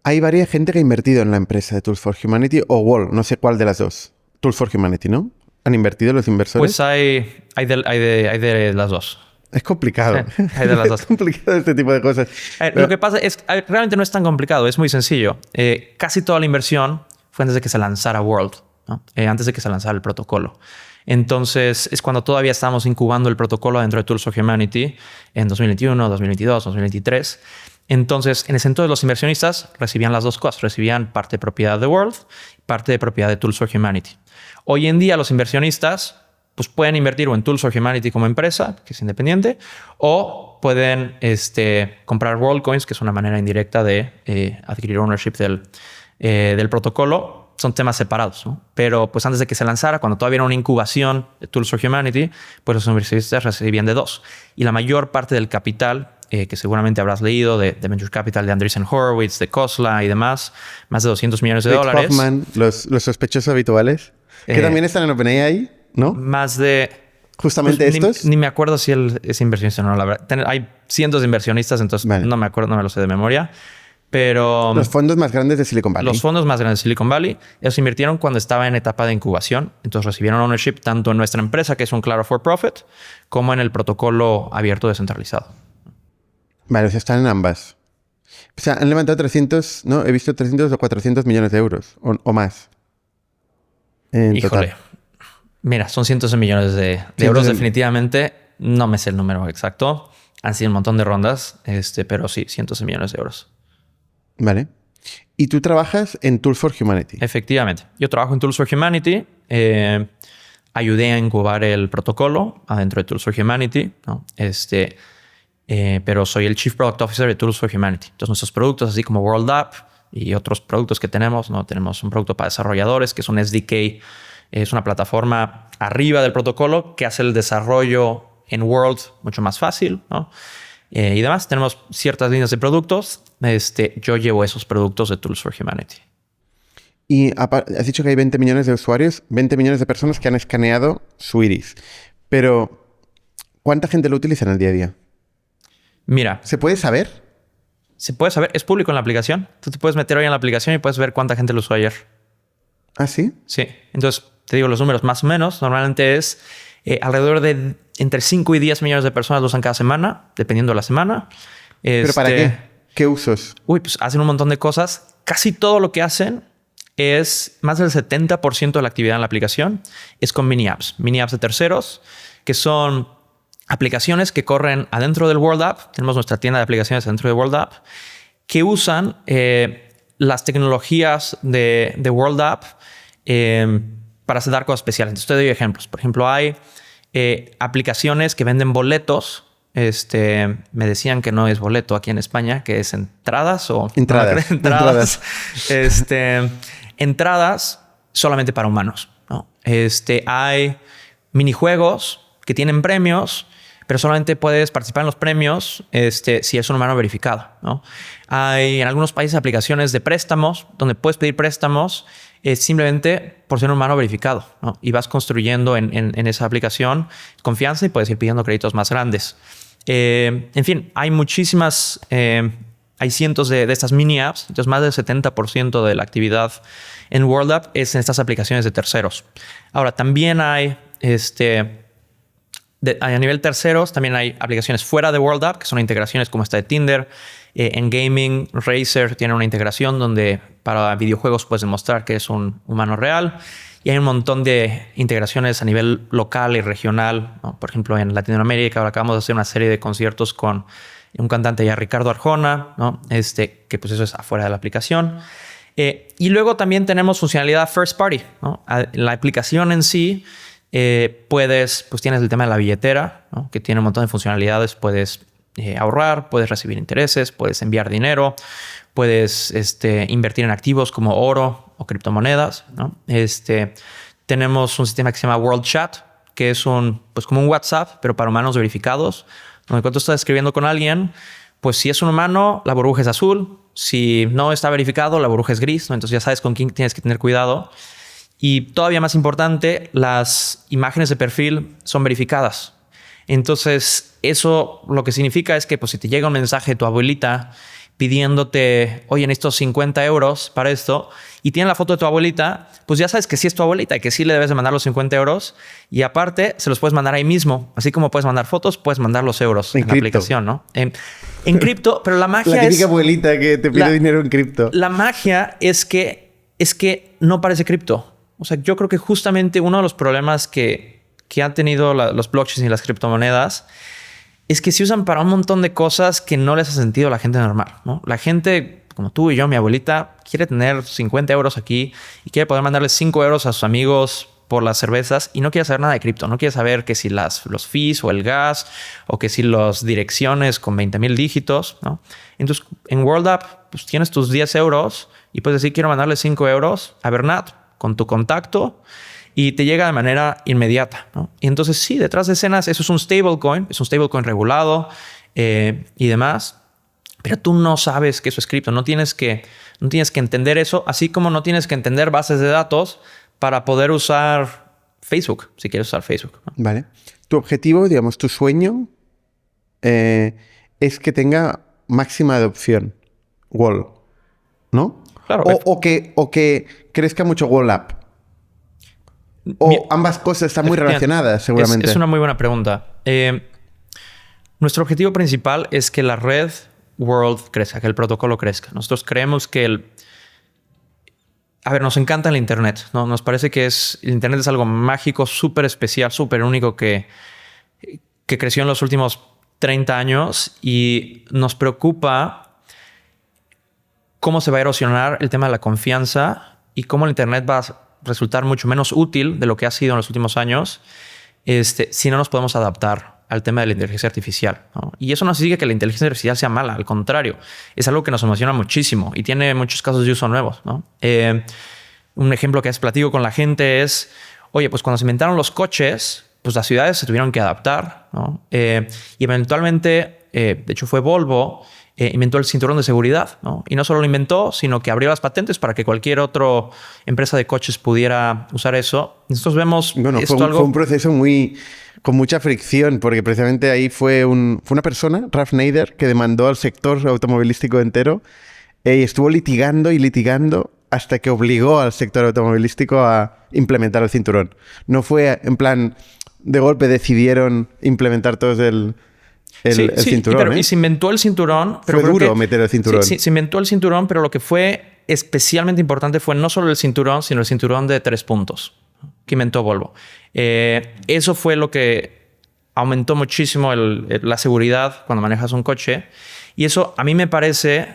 Hay varias gente que ha invertido en la empresa de Tools for Humanity o Wall, no sé cuál de las dos. Tools for Humanity, ¿no? ¿Han invertido los inversores? Pues hay de las dos. Es complicado. Hay de las dos. Es complicado este tipo de cosas. Lo que pasa es que realmente no es tan complicado, es muy sencillo. Casi toda la inversión fue antes de que se lanzara World, ¿no? Antes de que se lanzara el protocolo. Entonces, es cuando todavía estábamos incubando el protocolo dentro de Tools for Humanity en 2021, 2022, 2023. Entonces, en ese entonces los inversionistas recibían las dos cosas. Recibían parte de propiedad de World y parte de propiedad de Tools for Humanity. Hoy en día los inversionistas pues, pueden invertir o en Tools for Humanity como empresa, que es independiente, o pueden comprar World Coins, que es una manera indirecta de adquirir ownership del protocolo. Son temas separados, ¿no? Pero pues antes de que se lanzara, cuando todavía era una incubación de Tools for Humanity, pues los inversionistas recibían de dos. Y la mayor parte del capital, que seguramente habrás leído, de Venture Capital de Andreessen Horowitz, de Khosla y demás, más de $200 millones. Hoffman, los sospechosos habituales, que también están en OpenAI, ¿no? Más de... Justamente pues, estos. Ni me acuerdo si él es inversionista o no, la verdad. Hay cientos de inversionistas, entonces vale. No me acuerdo, no me lo sé de memoria. Pero los fondos más grandes de Silicon Valley. Los fondos más grandes de Silicon Valley, ellos invirtieron cuando estaba en etapa de incubación. Entonces recibieron ownership tanto en nuestra empresa, que es un Claro for Profit, como en el protocolo abierto descentralizado. Vale, o sea, están en ambas. O sea, han levantado 300, ¿no? He visto 300 o 400 millones de euros o más. Híjole. Total. Mira, son cientos de millones de euros definitivamente. No me sé el número exacto. Han sido un montón de rondas, pero sí, cientos de millones de euros. Vale. ¿Y tú trabajas en Tools for Humanity? Efectivamente. Yo trabajo en Tools for Humanity. Ayudé a incubar el protocolo adentro de Tools for Humanity, ¿no? Pero soy el Chief Product Officer de Tools for Humanity. Entonces, nuestros productos, así como World App y otros productos que tenemos, ¿no? Tenemos un producto para desarrolladores, que es un SDK. Es una plataforma arriba del protocolo que hace el desarrollo en World mucho más fácil, ¿no? Y demás, tenemos ciertas líneas de productos. Yo llevo esos productos de Tools for Humanity. Y has dicho que hay 20 millones de usuarios, 20 millones de personas que han escaneado su iris. Pero, ¿cuánta gente lo utiliza en el día a día? Mira. ¿Se puede saber? Se puede saber. Es público en la aplicación. Tú te puedes meter hoy en la aplicación y puedes ver cuánta gente lo usó ayer. ¿Ah, sí? Sí. Entonces, te digo los números más o menos. Normalmente es alrededor de entre 5 y 10 millones de personas lo usan cada semana, dependiendo de la semana. ¿Pero para qué? ¿Qué usos? Pues hacen un montón de cosas. Casi todo lo que hacen es más del 70% de la actividad en la aplicación es con mini apps de terceros, que son aplicaciones que corren adentro del World App. Tenemos nuestra tienda de aplicaciones dentro de World App que usan las tecnologías de World App para dar cosas especiales. Entonces te doy ejemplos. Por ejemplo, hay aplicaciones que venden boletos. Me decían que no es boleto aquí en España, que es entradas o... Entradas. Entradas solamente para humanos, ¿no? Hay minijuegos que tienen premios, pero solamente puedes participar en los premios si es un humano verificado, ¿no? Hay en algunos países aplicaciones de préstamos donde puedes pedir préstamos simplemente por ser un humano verificado, ¿no? Y vas construyendo en esa aplicación confianza y puedes ir pidiendo créditos más grandes. En fin, hay muchísimas... hay cientos de estas mini apps. Entonces, más del 70% de la actividad en World App es en estas aplicaciones de terceros. Ahora, también hay... a nivel terceros, también hay aplicaciones fuera de World App, que son integraciones como esta de Tinder. En gaming, Razer tiene una integración donde para videojuegos puedes demostrar que es un humano real. Y hay un montón de integraciones a nivel local y regional, ¿no? Por ejemplo, en Latinoamérica ahora acabamos de hacer una serie de conciertos con un cantante ya, Ricardo Arjona, ¿no? Que pues eso es afuera de la aplicación. Y luego también tenemos funcionalidad first party, ¿no? La aplicación en sí pues tienes el tema de la billetera, ¿no? Que tiene un montón de funcionalidades. Puedes ahorrar, puedes recibir intereses, puedes enviar dinero, puedes invertir en activos como oro o criptomonedas, ¿no? Tenemos un sistema que se llama World Chat, que es como un WhatsApp, pero para humanos verificados, donde cuando estás escribiendo con alguien, pues si es un humano, la burbuja es azul. Si no está verificado, la burbuja es gris, ¿no? Entonces ya sabes con quién tienes que tener cuidado. Y todavía más importante, las imágenes de perfil son verificadas. Entonces, eso lo que significa es que pues, si te llega un mensaje de tu abuelita pidiéndote, oye, necesito 50 euros para esto, y tiene la foto de tu abuelita, pues ya sabes que sí es tu abuelita y que sí le debes de mandar los 50 euros. Y aparte, se los puedes mandar ahí mismo. Así como puedes mandar fotos, puedes mandar los euros en la aplicación, ¿no? En cripto, pero la magia es... La típica abuelita que te pide dinero en cripto. La magia es que no parece cripto. O sea, yo creo que justamente uno de los problemas que han tenido los blockchains y las criptomonedas es que se usan para un montón de cosas que no les ha sentido a la gente normal, ¿no? La gente, como tú y yo, mi abuelita, quiere tener 50 euros aquí y quiere poder mandarle 5 euros a sus amigos por las cervezas y no quiere saber nada de cripto. No quiere saber que si los fees o el gas o que si las direcciones con 20,000 dígitos, ¿no? Entonces, en WorldApp, pues tienes tus 10 euros y puedes decir, quiero mandarle 5 euros a Bernat con tu contacto y te llega de manera inmediata, ¿no? Y entonces sí, detrás de escenas eso es un stablecoin regulado y demás, pero tú no sabes que eso es cripto. No tienes que entender eso, así como no tienes que entender bases de datos para poder usar Facebook, si quieres usar Facebook, ¿no? Vale. Tu objetivo, digamos, tu sueño es que tenga máxima adopción Wall, ¿no? Claro. O que crezca mucho Wall App. O ambas cosas están muy relacionadas, seguramente. Es una muy buena pregunta. Nuestro objetivo principal es que la red World crezca, que el protocolo crezca. Nosotros creemos que nos encanta el Internet, ¿no? Nos parece que el Internet es algo mágico, súper especial, súper único que creció en los últimos 30 años y nos preocupa cómo se va a erosionar el tema de la confianza y cómo el Internet va a resultar mucho menos útil de lo que ha sido en los últimos años si no nos podemos adaptar al tema de la inteligencia artificial, ¿no? Y eso no significa que la inteligencia artificial sea mala, al contrario, es algo que nos emociona muchísimo y tiene muchos casos de uso nuevos, ¿no? Un ejemplo que platico con la gente es, oye, pues cuando se inventaron los coches, pues las ciudades se tuvieron que adaptar, ¿no? Y eventualmente, de hecho fue Volvo, inventó el cinturón de seguridad, ¿no? Y no solo lo inventó, sino que abrió las patentes para que cualquier otra empresa de coches pudiera usar eso. Nosotros vemos fue un proceso con mucha fricción, porque precisamente ahí fue una persona, Ralph Nader, que demandó al sector automovilístico entero y estuvo litigando hasta que obligó al sector automovilístico a implementar el cinturón. No fue en plan, de golpe decidieron implementar todos el cinturón. Y se inventó el cinturón. Pero fue duro meter el cinturón. Sí, se inventó el cinturón, pero lo que fue especialmente importante fue no solo el cinturón, sino el cinturón de 3 puntos que inventó Volvo. Eso fue lo que aumentó muchísimo la seguridad cuando manejas un coche. Y eso a mí me parece...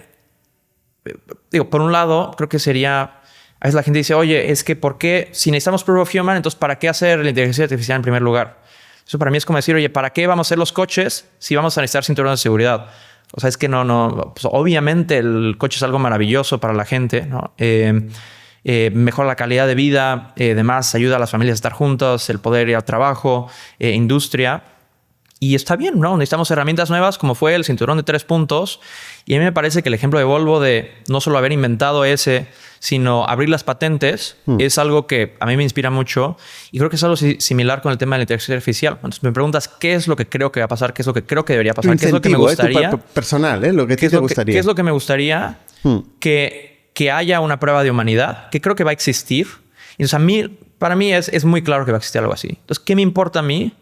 por un lado, creo que sería... A veces la gente dice, oye, es que ¿por qué? Si necesitamos Proof of Human, entonces ¿para qué hacer la inteligencia artificial en primer lugar? Eso para mí es como decir, oye, ¿para qué vamos a hacer los coches si vamos a necesitar cinturones de seguridad? O sea, es que pues obviamente el coche es algo maravilloso para la gente, ¿no? Mejora la calidad de vida, además ayuda a las familias a estar juntas, el poder ir al trabajo, industria. Y está bien, ¿no? Necesitamos herramientas nuevas como fue el cinturón de 3 puntos. Y a mí me parece que el ejemplo de Volvo de no solo haber inventado sino abrir las patentes, es algo que a mí me inspira mucho. Y creo que es algo similar con el tema de la inteligencia artificial. Entonces me preguntas qué es lo que creo que va a pasar, qué es lo que creo que debería pasar, qué es lo que me gustaría. Personal, lo que te gustaría. ¿Qué es lo que me gustaría? Que haya una prueba de humanidad, que creo que va a existir. Y entonces para mí es muy claro que va a existir algo así. Entonces, ¿qué me importa a mí?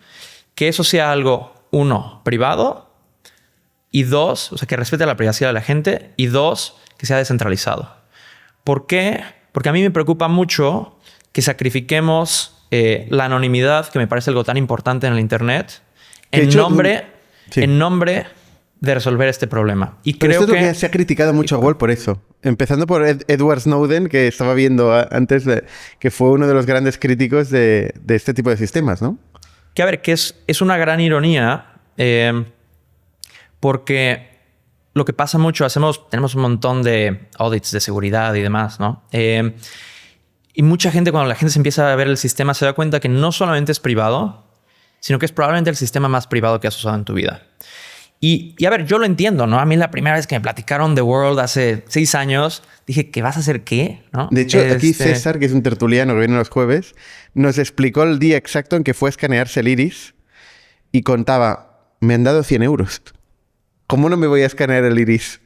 Que eso sea algo, 1, privado, y 2, o sea, que respete la privacidad de la gente, y 2, que sea descentralizado. ¿Por qué? Porque a mí me preocupa mucho que sacrifiquemos la anonimidad, que me parece algo tan importante en el Internet, en nombre de resolver este problema. Y pero creo esto es lo que se ha criticado mucho a Wall por eso. Empezando por Edward Snowden, que estaba viendo antes, que fue uno de los grandes críticos de este tipo de sistemas, ¿no? Que a ver, que es una gran ironía, porque lo que pasa mucho, tenemos un montón de audits de seguridad y demás, ¿no? Y mucha gente, cuando la gente se empieza a ver el sistema, se da cuenta que no solamente es privado, sino que es probablemente el sistema más privado que has usado en tu vida. Y a ver, yo lo entiendo, ¿no? A mí la primera vez que me platicaron The World hace 6 años, dije, ¿qué vas a hacer qué? ¿No? De hecho, aquí César, que es un tertuliano que viene los jueves, nos explicó el día exacto en que fue a escanearse el iris y contaba, me han dado 100 euros. ¿Cómo no me voy a escanear el iris?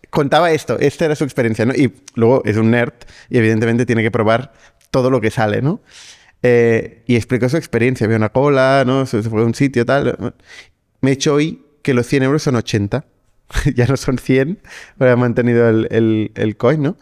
Contaba esto, esta era su experiencia, ¿no? Y luego es un nerd y evidentemente tiene que probar todo lo que sale, ¿no? Y explicó su experiencia. Había una cola, ¿no? Se fue a un sitio, tal. Me he hecho hoy que los 100 euros son 80. Ya no son 100, porque ha mantenido el coin, ¿no?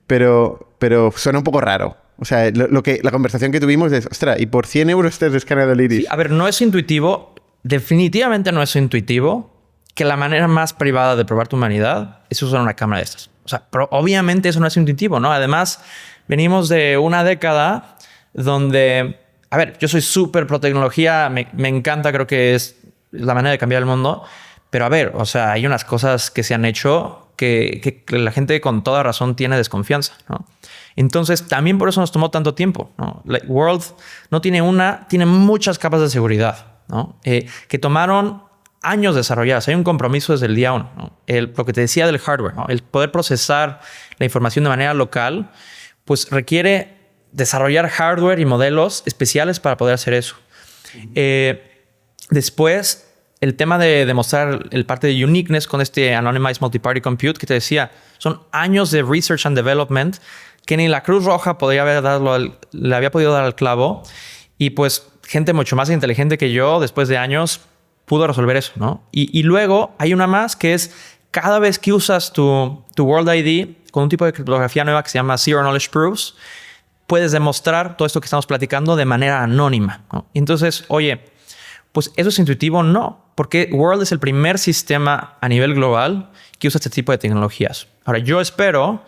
Pero suena un poco raro. O sea, la conversación que tuvimos es, ostras, y por 100 euros te has escaneado el iris. Sí, a ver, no es intuitivo. Definitivamente no es intuitivo que la manera más privada de probar tu humanidad es usar una cámara de estas. O sea, pero obviamente eso no es intuitivo, ¿no? Además, venimos de una década donde... A ver, yo soy súper pro tecnología. Me encanta, creo que es la manera de cambiar el mundo. Pero a ver, o sea, hay unas cosas que se han hecho que la gente con toda razón tiene desconfianza, ¿no? Entonces, también por eso nos tomó tanto tiempo, ¿no? Like, World no tiene tiene muchas capas de seguridad, ¿no? Que tomaron años desarrolladas. Hay un compromiso desde el día 1, ¿no? Lo que te decía del hardware, ¿no? El poder procesar la información de manera local, pues requiere desarrollar hardware y modelos especiales para poder hacer eso. Después, el tema de demostrar el parte de uniqueness con este Anonymized Multiparty Compute que te decía, son años de research and development que ni la Cruz Roja le había podido dar al clavo. Y pues gente mucho más inteligente que yo, después de años, pudo resolver eso, ¿no? Y luego hay una más que es cada vez que usas tu World ID con un tipo de criptografía nueva que se llama Zero Knowledge Proofs, puedes demostrar todo esto que estamos platicando de manera anónima, ¿no? Y entonces, oye, pues eso es intuitivo, no, porque World es el primer sistema a nivel global que usa este tipo de tecnologías. Ahora, yo espero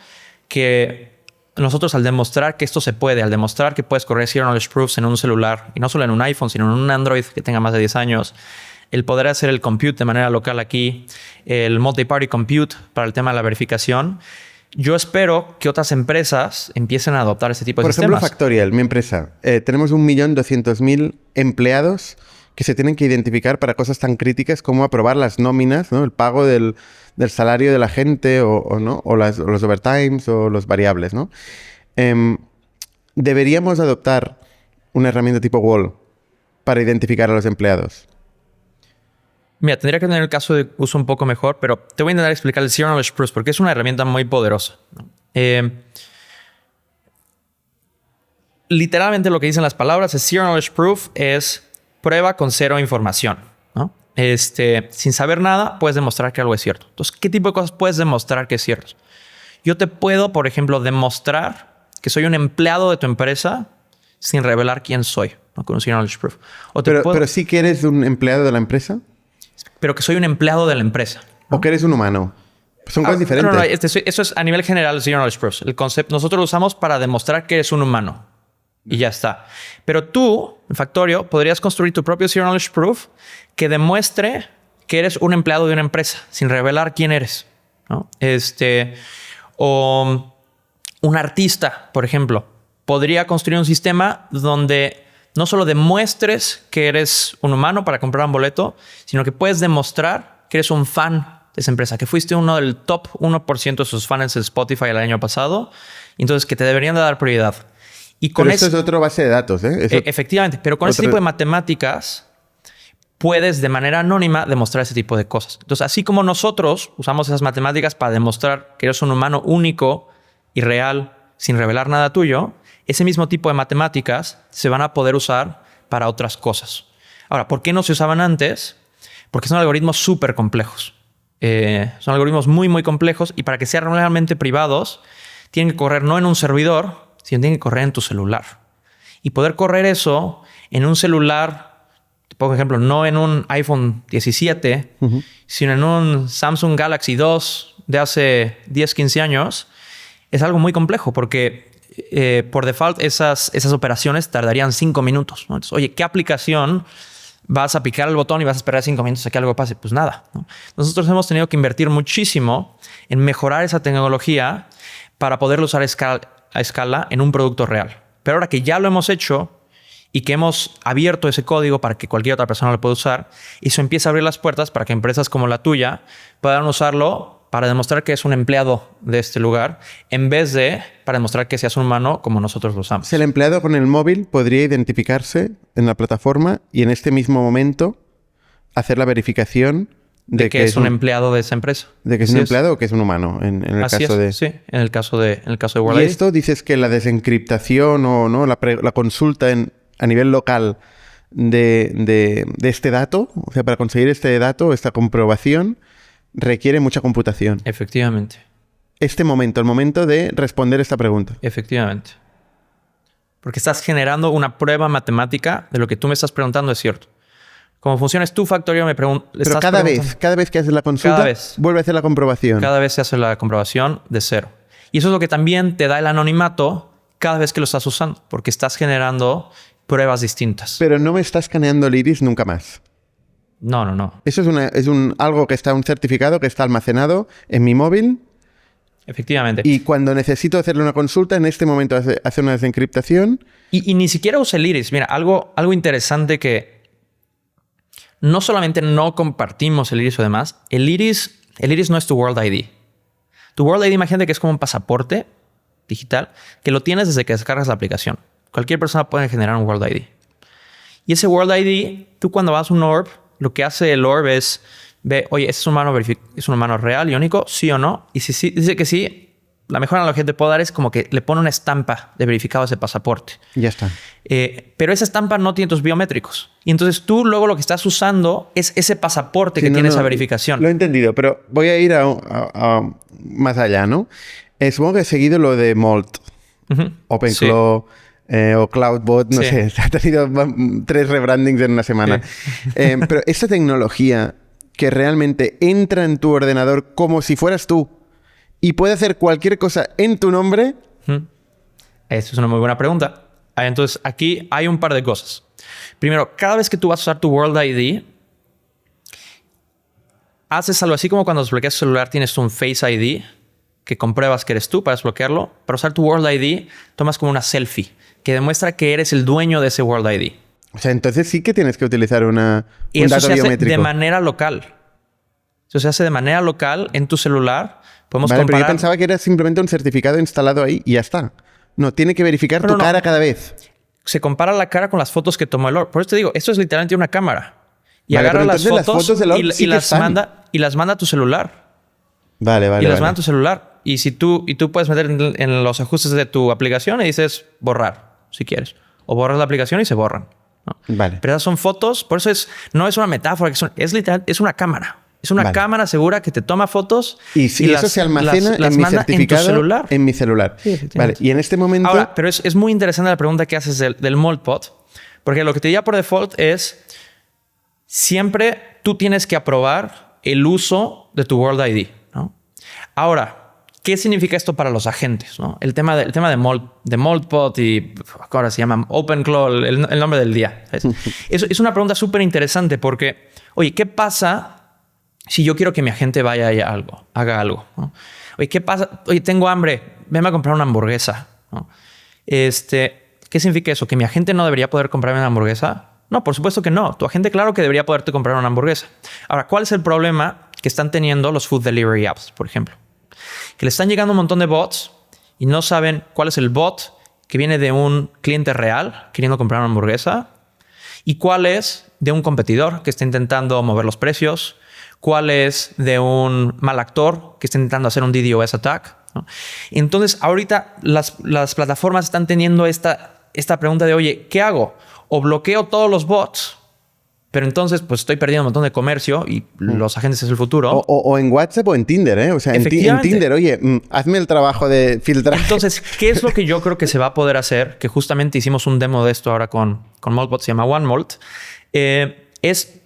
que nosotros al demostrar que esto se puede, al demostrar que puedes correr Zero Knowledge Proofs en un celular, y no solo en un iPhone, sino en un Android que tenga más de 10 años, el poder hacer el compute de manera local aquí, el multi-party compute para el tema de la verificación, yo espero que otras empresas empiecen a adoptar este tipo de sistemas. Por ejemplo, Factorial, mi empresa. Tenemos 1.200.000 empleados que se tienen que identificar para cosas tan críticas como aprobar las nóminas, ¿no? El pago del salario de la gente ¿no? o los overtimes o los variables, ¿no? Deberíamos adoptar una herramienta tipo Wall para identificar a los empleados. Mira, tendría que tener el caso de uso un poco mejor, pero te voy a intentar explicar el Zero Knowledge Proofs porque es una herramienta muy poderosa, ¿no? Literalmente lo que dicen las palabras es Zero Knowledge Proof es prueba con cero información, ¿no? Sin saber nada, puedes demostrar que algo es cierto. Entonces, ¿qué tipo de cosas puedes demostrar que es cierto? Yo te puedo, por ejemplo, demostrar que soy un empleado de tu empresa sin revelar quién soy, ¿no? Con un Zero Knowledge Proof. Pero sí que eres un empleado de la empresa. Pero que soy un empleado de la empresa, ¿no? O que eres un humano. Son cosas diferentes. No, eso es a nivel general Zero Knowledge Proofs. El concepto nosotros lo usamos para demostrar que eres un humano. Y ya está. Pero tú, en Factorio, podrías construir tu propio Zero Knowledge Proof que demuestre que eres un empleado de una empresa sin revelar quién eres, ¿no? O un artista, por ejemplo, podría construir un sistema donde no solo demuestres que eres un humano para comprar un boleto, sino que puedes demostrar que eres un fan de esa empresa, que fuiste uno del top 1% de sus fans en Spotify el año pasado, y entonces que te deberían de dar prioridad. Y con pero eso es otra base de datos, ¿eh? Efectivamente, pero con ese tipo de matemáticas puedes de manera anónima demostrar ese tipo de cosas. Entonces, así como nosotros usamos esas matemáticas para demostrar que eres un humano único y real sin revelar nada tuyo, ese mismo tipo de matemáticas se van a poder usar para otras cosas. Ahora, ¿por qué no se usaban antes? Porque son algoritmos súper complejos. Son algoritmos muy, muy complejos y para que sean realmente privados, tienen que correr no en un servidor, sino tienen que correr en tu celular. Y poder correr eso en un celular, por ejemplo, no en un iPhone 17, sino en un Samsung Galaxy 2 de hace 10, 15 años, es algo muy complejo porque por default esas operaciones tardarían 5 minutos, ¿no? Entonces, oye, ¿qué aplicación vas a picar el botón y vas a esperar 5 minutos a que algo pase? Pues nada, ¿no? Nosotros hemos tenido que invertir muchísimo en mejorar esa tecnología para poderlo usar a escala en un producto real. Pero ahora que ya lo hemos hecho y que hemos abierto ese código para que cualquier otra persona lo pueda usar, y eso empieza a abrir las puertas para que empresas como la tuya puedan usarlo para demostrar que es un empleado de este lugar, en vez de para demostrar que seas un humano como nosotros lo usamos. El empleado con el móvil podría identificarse en la plataforma y en este mismo momento hacer la verificación de que es un empleado de esa empresa. De que es un empleado o que es un humano, en el Así caso de... Sí, en el caso de World Y ID. esto dices que la desencriptación o no la consulta a nivel local de este dato, o sea, para conseguir este dato, esta comprobación, requiere mucha computación. Efectivamente. El momento de responder esta pregunta. Efectivamente. Porque estás generando una prueba matemática de lo que tú me estás preguntando es cierto. Como funciona tu factorio, me pregunto... Pero cada vez que haces la consulta, vuelve a hacer la comprobación. Cada vez se hace la comprobación de cero. Y eso es lo que también te da el anonimato cada vez que lo estás usando, porque estás generando pruebas distintas. Pero no me estás escaneando el iris nunca más. No. Eso es algo que está, un certificado que está almacenado en mi móvil. Efectivamente. Y cuando necesito hacerle una consulta, en este momento hace una desencriptación. Y ni siquiera usa el iris. Mira, algo interesante que no solamente no compartimos el iris o demás, el iris no es tu World ID. Tu World ID, imagínate que es como un pasaporte digital que lo tienes desde que descargas la aplicación. Cualquier persona puede generar un World ID. Y ese World ID, tú cuando vas a un orb, lo que hace el orb es ve, oye, ¿este es un humano real y único? ¿Sí o no? Y si sí, dice que sí, la mejor analogía que te puedo dar es como que le pone una estampa de verificado a ese pasaporte. Ya está. Pero esa estampa no tiene tus biométricos. Y entonces tú luego lo que estás usando es ese pasaporte que tiene esa verificación. Lo he entendido, pero voy a ir a más allá, ¿no? Supongo que he seguido lo de Molt, OpenClaw... Sí. O CloudBot, no sé, ha tenido 3 rebrandings en una semana. Sí. Pero esta tecnología que realmente entra en tu ordenador como si fueras tú y puede hacer cualquier cosa en tu nombre. Esa es una muy buena pregunta. Entonces, aquí hay un par de cosas. Primero, cada vez que tú vas a usar tu World ID, haces algo así como cuando desbloqueas tu celular, tienes un Face ID que compruebas que eres tú para desbloquearlo. Para usar tu World ID, tomas como una selfie que demuestra que eres el dueño de ese World ID. O sea, entonces sí que tienes que utilizar un dato biométrico. Y eso se hace de manera local. Eso se hace de manera local en tu celular. Podemos comparar... Pero yo pensaba que era simplemente un certificado instalado ahí y ya está. No, tiene que verificar tu cara cada vez. Se compara la cara con las fotos que tomó el orb. Por eso te digo, esto es literalmente una cámara. Y agarra las fotos del orb y las manda a tu celular. Vale. Y las manda a tu celular. Y tú puedes meter en los ajustes de tu aplicación y dices borrar, si quieres. O borras la aplicación y se borran, ¿no? Vale. Pero esas son fotos, por eso no es una metáfora, es literal, es una cámara. Es una cámara segura que te toma fotos y eso se almacena en mi certificado en tu celular. En mi celular. Sí, vale. Y en este momento... Ahora, pero es muy interesante la pregunta que haces del Moltbot, porque lo que te diría por default es siempre tú tienes que aprobar el uso de tu World ID, ¿no? Ahora, ¿qué significa esto para los agentes, ¿no? El tema de Moltbot y ahora se llama OpenClaw, el nombre del día. Es una pregunta súper interesante porque, oye, ¿qué pasa si yo quiero que mi agente vaya y haga algo, ¿no? Oye, ¿qué pasa? Oye, tengo hambre, venme a comprar una hamburguesa, ¿no? ¿Qué significa eso? ¿Que mi agente no debería poder comprarme una hamburguesa? No, por supuesto que no. Tu agente claro que debería poderte comprar una hamburguesa. Ahora, ¿cuál es el problema que están teniendo los food delivery apps, por ejemplo? Que le están llegando un montón de bots y no saben cuál es el bot que viene de un cliente real queriendo comprar una hamburguesa y cuál es de un competidor que está intentando mover los precios, cuál es de un mal actor que está intentando hacer un DDoS attack, ¿no? Entonces, ahorita las plataformas están teniendo esta pregunta de, oye, ¿qué hago? O bloqueo todos los bots, pero entonces pues estoy perdiendo un montón de comercio y los agentes es el futuro. O en WhatsApp o en Tinder, ¿eh? O sea, en Tinder, oye, hazme el trabajo de filtrar. Entonces, ¿qué es lo que yo creo que se va a poder hacer? Que justamente hicimos un demo de esto ahora con Moltbot, se llama OneMolt.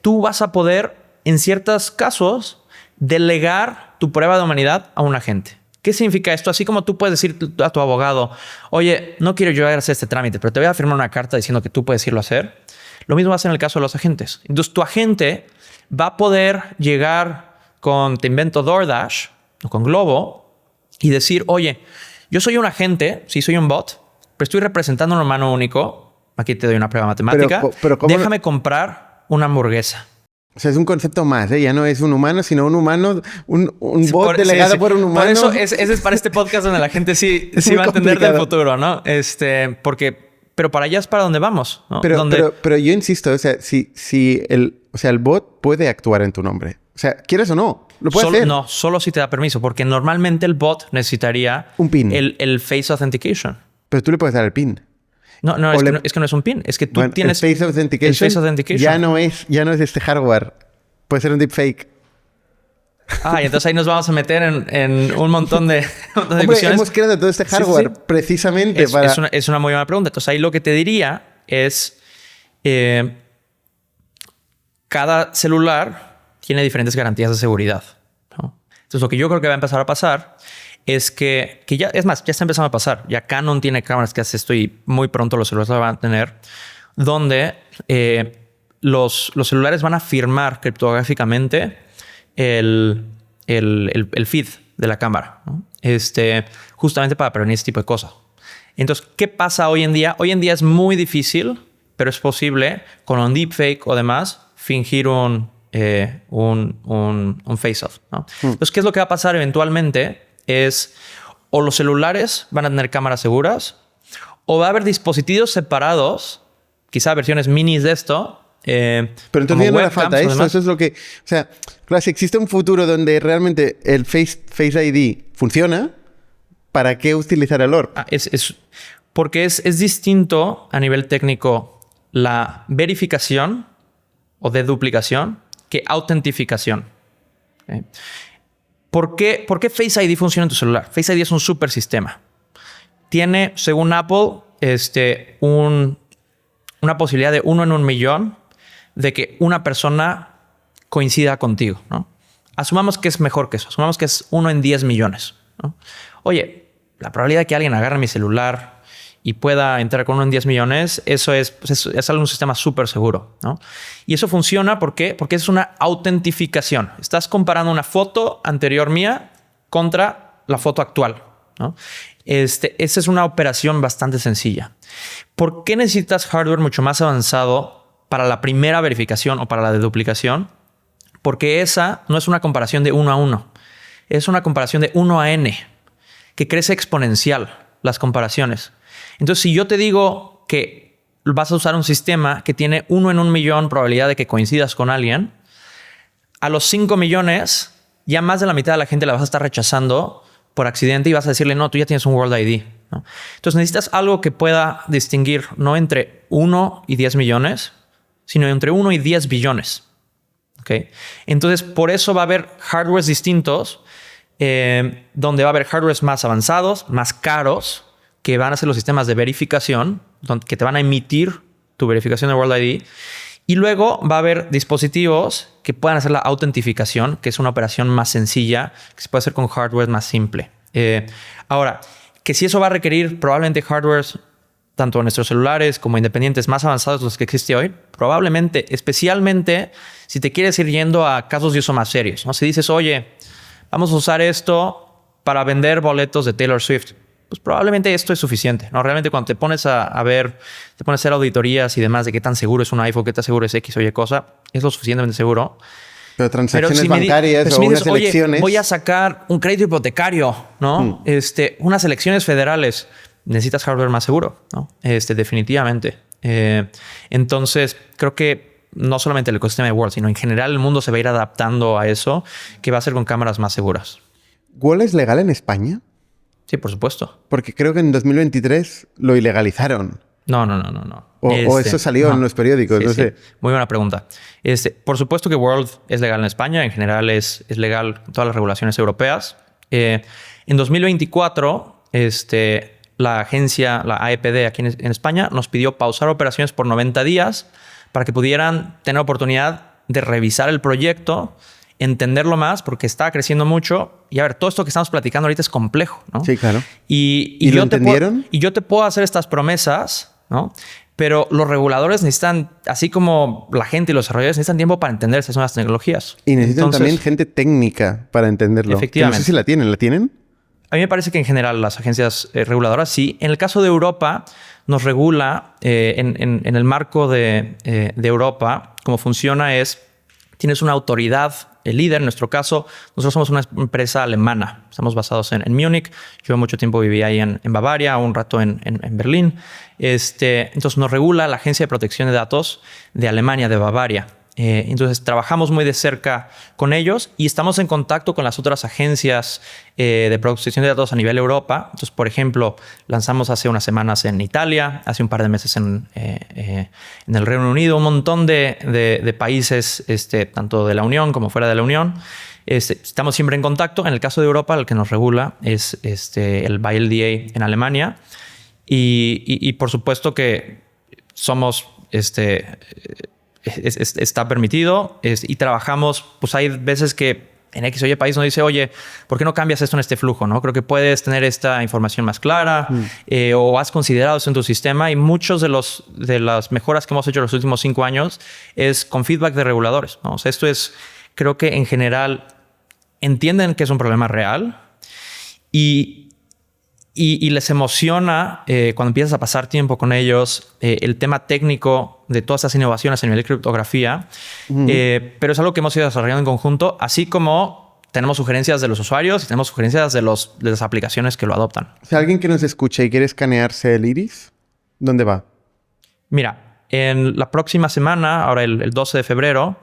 Tú vas a poder, en ciertos casos, delegar tu prueba de humanidad a un agente. ¿Qué significa esto? Así como tú puedes decir a tu abogado, oye, no quiero yo hacer este trámite, pero te voy a firmar una carta diciendo que tú puedes irlo a hacer. Lo mismo va a ser en el caso de los agentes. Entonces, tu agente va a poder llegar te invento DoorDash o con Globo y decir, oye, yo soy un agente, sí soy un bot, pero estoy representando a un humano único, aquí te doy una prueba matemática. Pero ¿cómo? Déjame comprar una hamburguesa. O sea, es un concepto más, ¿eh? Ya no es un humano, sino un humano, un bot delegado por un humano. Por eso, ese es para este podcast donde la gente sí va a entender del futuro, ¿no? Pero para allá es para donde vamos, ¿no? Pero yo insisto, o sea, el bot puede actuar en tu nombre. O sea, ¿quieres o no? Lo puede hacer. No, solo si te da permiso, porque normalmente el bot necesitaría un PIN. El Face Authentication. Pero tú le puedes dar el PIN. No, es que no es un PIN. Es que tú tienes... El Face Authentication ya no es este hardware. Puede ser un deepfake. Y entonces ahí nos vamos a meter en un montón de discusiones. Hemos creado todo este hardware precisamente para... Es una muy buena pregunta. Entonces ahí lo que te diría es... cada celular tiene diferentes garantías de seguridad, ¿no? Entonces lo que yo creo que va a empezar a pasar es que ya... Es más, ya está empezando a pasar. Ya Canon tiene cámaras que hace esto y muy pronto los celulares lo van a tener. Donde los celulares van a firmar criptográficamente el feed de la cámara, ¿no? Justamente para prevenir este tipo de cosas. Entonces, ¿qué pasa hoy en día? Hoy en día es muy difícil, pero es posible con un deepfake o demás fingir un face-off, ¿no? Entonces, ¿qué es lo que va a pasar eventualmente? Es o los celulares van a tener cámaras seguras o va a haber dispositivos separados, quizá versiones minis de esto. Pero entonces ya no le falta esto. Eso es lo que... O sea, claro, si existe un futuro donde realmente el Face ID funciona, ¿para qué utilizar el ORP? Porque es distinto a nivel técnico la verificación o deduplicación que autentificación. ¿Okay? ¿Por qué Face ID funciona en tu celular? Face ID es un super sistema. Tiene, según Apple, una posibilidad de 1 en 1 millón de que una persona coincida contigo, ¿no? Asumamos que es mejor que eso. Asumamos que es 1 en 10 millones, ¿no? Oye, la probabilidad de que alguien agarre mi celular y pueda entrar con 1 en 10 millones, eso es un sistema súper seguro, ¿no? Y eso funciona porque es una autentificación. Estás comparando una foto anterior mía contra la foto actual, ¿no? Esa es una operación bastante sencilla. ¿Por qué necesitas hardware mucho más avanzado para la primera verificación o para la deduplicación? Porque esa no es una comparación de 1 a 1. Es una comparación de 1 a n, que crece exponencial las comparaciones. Entonces, si yo te digo que vas a usar un sistema que tiene 1 en 1 millón probabilidad de que coincidas con alguien, a los 5 millones, ya más de la mitad de la gente la vas a estar rechazando por accidente y vas a decirle, no, tú ya tienes un World ID, ¿no? Entonces, necesitas algo que pueda distinguir no entre 1 y 10 millones, sino entre 1 y 10 billones. ¿Okay? Entonces, por eso va a haber hardwares distintos, donde va a haber hardwares más avanzados, más caros, que van a ser los sistemas de verificación, que te van a emitir tu verificación de World ID. Y luego va a haber dispositivos que puedan hacer la autentificación, que es una operación más sencilla, que se puede hacer con hardware más simple. Ahora, que si eso va a requerir probablemente hardwares tanto en nuestros celulares como independientes más avanzados de los que existe hoy, probablemente, especialmente si te quieres ir yendo a casos de uso más serios, ¿no? Si dices, oye, vamos a usar esto para vender boletos de Taylor Swift, pues probablemente esto es suficiente, ¿no? Realmente cuando te pones a ver, te pones a hacer auditorías y demás de qué tan seguro es un iPhone, qué tan seguro es X o Y cosa, es lo suficientemente seguro. Pero transacciones bancarias o unas elecciones... Oye, voy a sacar un crédito hipotecario, ¿no? Unas elecciones federales. Necesitas hardware más seguro, ¿no? Definitivamente. Entonces, creo que no solamente el ecosistema de World, sino en general el mundo se va a ir adaptando a eso, que va a ser con cámaras más seguras. ¿World es legal en España? Sí, por supuesto. Porque creo que en 2023 lo ilegalizaron. No. O eso salió en los periódicos, no sé. Muy buena pregunta. Por supuesto que World es legal en España. En general es legal en todas las regulaciones europeas. En 2024, la agencia, la AEPD aquí en España, nos pidió pausar operaciones por 90 días para que pudieran tener oportunidad de revisar el proyecto, entenderlo más, porque está creciendo mucho. Y a ver, todo esto que estamos platicando ahorita es complejo, ¿no? Sí, claro. ¿Y lo entendieron? Yo te puedo hacer estas promesas, ¿no? Pero los reguladores necesitan, así como la gente y los desarrolladores, necesitan tiempo para entender esas nuevas tecnologías. Y necesitan también gente técnica para entenderlo. Efectivamente. Que no sé si la tienen. ¿La tienen? A mí me parece que en general las agencias reguladoras sí. En el caso de Europa, nos regula en el marco de Europa. Cómo funciona es, tienes una autoridad líder. En nuestro caso, nosotros somos una empresa alemana. Estamos basados en Múnich. Yo mucho tiempo viví ahí en Bavaria, un rato en Berlín. Entonces nos regula la Agencia de Protección de Datos de Alemania, de Bavaria. Entonces trabajamos muy de cerca con ellos y estamos en contacto con las otras agencias de protección de datos a nivel Europa. Entonces, por ejemplo, lanzamos hace unas semanas en Italia, hace un par de meses en el Reino Unido, un montón de países, tanto de la Unión como fuera de la Unión. Estamos siempre en contacto. En el caso de Europa, el que nos regula es el BioLDA en Alemania. Y por supuesto que somos... está permitido y trabajamos, pues hay veces que en X o Y país nos dice, oye, ¿por qué no cambias esto en este flujo? ¿No? Creo que puedes tener esta información más clara o has considerado eso en tu sistema, y muchos de las mejoras que hemos hecho en los últimos 5 años es con feedback de reguladores, ¿no? O sea, esto es, creo que en general entienden que es un problema real y les emociona cuando empiezas a pasar tiempo con ellos el tema técnico de todas estas innovaciones a nivel de criptografía. Pero es algo que hemos ido desarrollando en conjunto, así como tenemos sugerencias de los usuarios y tenemos sugerencias de las aplicaciones que lo adoptan. Si alguien que nos escucha y quiere escanearse el iris, ¿dónde va? Mira, en la próxima semana, ahora el 12 de febrero,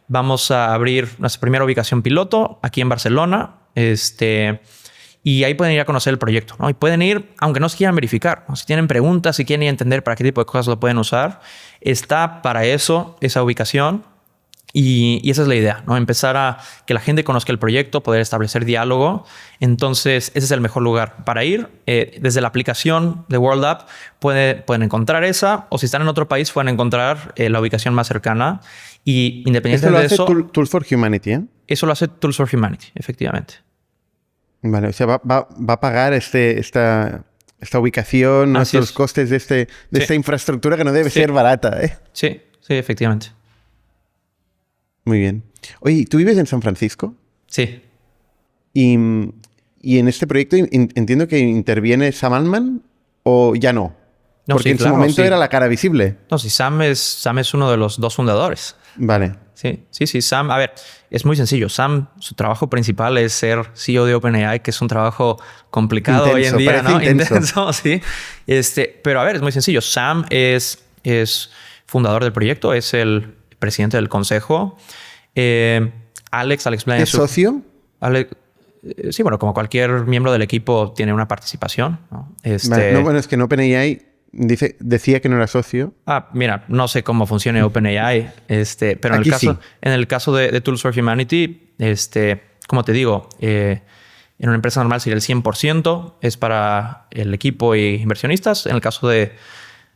vamos a abrir nuestra primera ubicación piloto aquí en Barcelona. Y ahí pueden ir a conocer el proyecto, ¿no? Y pueden ir, aunque no se quieran verificar, ¿no? Si tienen preguntas, si quieren ir a entender para qué tipo de cosas lo pueden usar, está para eso esa ubicación. Y esa es la idea, ¿no? Empezar a que la gente conozca el proyecto, poder establecer diálogo. Entonces, ese es el mejor lugar para ir. Desde la aplicación de World App pueden encontrar esa, o si están en otro país pueden encontrar la ubicación más cercana. Y independientemente de eso... Eso lo hace Tools for Humanity, ¿eh? Eso lo hace Tools for Humanity, efectivamente. Vale, o sea, va a pagar esta ubicación, nuestros costes de esta infraestructura que no debe ser barata, ¿eh? Sí, efectivamente. Muy bien. Oye, ¿tú vives en San Francisco? Sí. Y en este proyecto entiendo que interviene Sam Altman, ¿o ya no? Porque en su momento era la cara visible. No, sí, Sam es uno de los 2 fundadores. Vale. Sí, Sam, a ver, es muy sencillo. Sam, su trabajo principal es ser CEO de OpenAI, que es un trabajo complicado hoy en día, ¿no? Intenso, sí. Pero a ver, es muy sencillo. Sam es fundador del proyecto, es el presidente del consejo. Alex Blania ¿Es socio? Sí, bueno, como cualquier miembro del equipo tiene una participación, ¿no? Vale. No, bueno, es que en OpenAI decía que no era socio. Mira, no sé cómo funciona OpenAI, pero en el caso de Tools for Humanity, como te digo, en una empresa normal sería el 100%, es para el equipo y inversionistas. En el caso de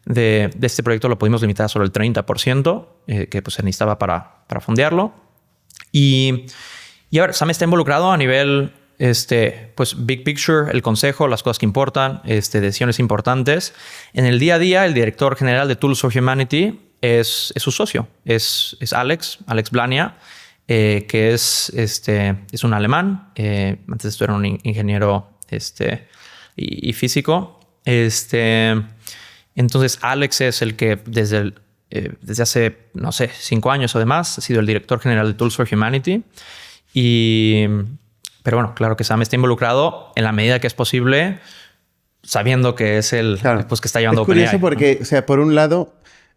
este proyecto lo pudimos limitar a solo el 30%, que pues, se necesitaba para fondearlo. Y a ver, Sam está involucrado a nivel... pues big picture, el consejo, las cosas que importan, decisiones importantes. En el día a día, el director general de Tools for Humanity es su socio, es Alex Blania, que es un alemán. Antes de esto era un ingeniero y físico. Entonces, Alex es el que desde hace, no sé, 5 años o demás ha sido el director general de Tools for Humanity. Pero bueno, claro que Sam está involucrado en la medida que es posible, sabiendo que es pues, que está llevando OpenAI. Es curioso porque, o sea, por un lado,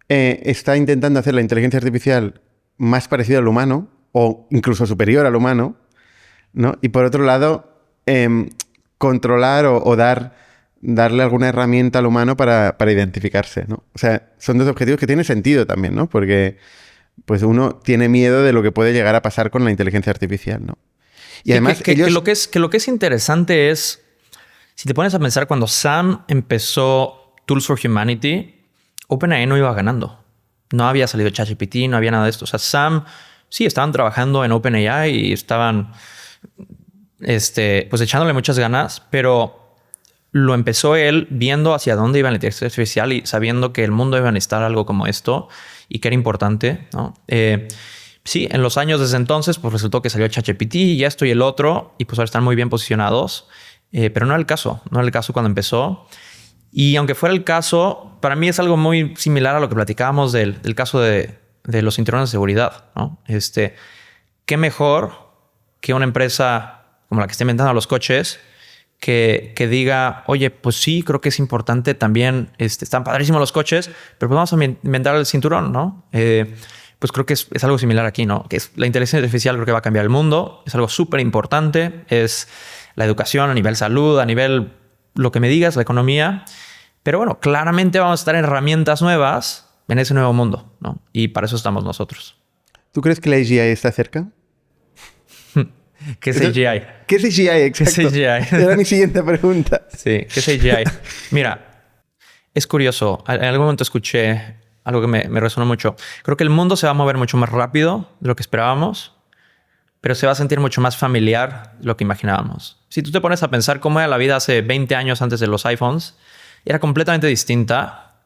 está intentando hacer la inteligencia artificial más parecida al humano o incluso superior al humano, ¿no? Y por otro lado, controlar o darle alguna herramienta al humano para identificarse, ¿no? O sea, son 2 objetivos que tienen sentido también, ¿no? Porque pues uno tiene miedo de lo que puede llegar a pasar con la inteligencia artificial, ¿no? Y además que lo que es interesante es, si te pones a pensar, cuando Sam empezó Tools for Humanity, OpenAI no iba ganando. No había salido ChatGPT, no había nada de esto. O sea, Sam, sí, estaban trabajando en OpenAI y estaban pues echándole muchas ganas, pero lo empezó él viendo hacia dónde iba la inteligencia artificial y sabiendo que el mundo iba a necesitar algo como esto y que era importante, ¿no? Sí, en los años desde entonces, pues resultó que salió ChatGPT y esto y el otro, y pues ahora están muy bien posicionados. Pero no era el caso. No era el caso cuando empezó. Y aunque fuera el caso, para mí es algo muy similar a lo que platicábamos del caso de los cinturones de seguridad, ¿no? ¿Qué mejor que una empresa como la que está inventando los coches que diga, oye, pues sí, creo que es importante también, están padrísimos los coches, pero pues vamos a inventar el cinturón, ¿no? Pues creo que es algo similar aquí, ¿no? Que es la inteligencia artificial, creo que va a cambiar el mundo. Es algo súper importante. Es la educación a nivel salud, a nivel lo que me digas, la economía. Pero bueno, claramente vamos a estar en herramientas nuevas en ese nuevo mundo, ¿no? Y para eso estamos nosotros. ¿Tú crees que la AGI está cerca? ¿Qué es AGI? ¿Qué es AGI? Exacto. ¿Qué es AGI? Era mi siguiente pregunta. Sí, ¿qué es AGI? Mira, es curioso. En algún momento escuché algo que me resonó mucho. Creo que el mundo se va a mover mucho más rápido de lo que esperábamos, pero se va a sentir mucho más familiar de lo que imaginábamos. Si tú te pones a pensar cómo era la vida hace 20 años antes de los iPhones, era completamente distinta,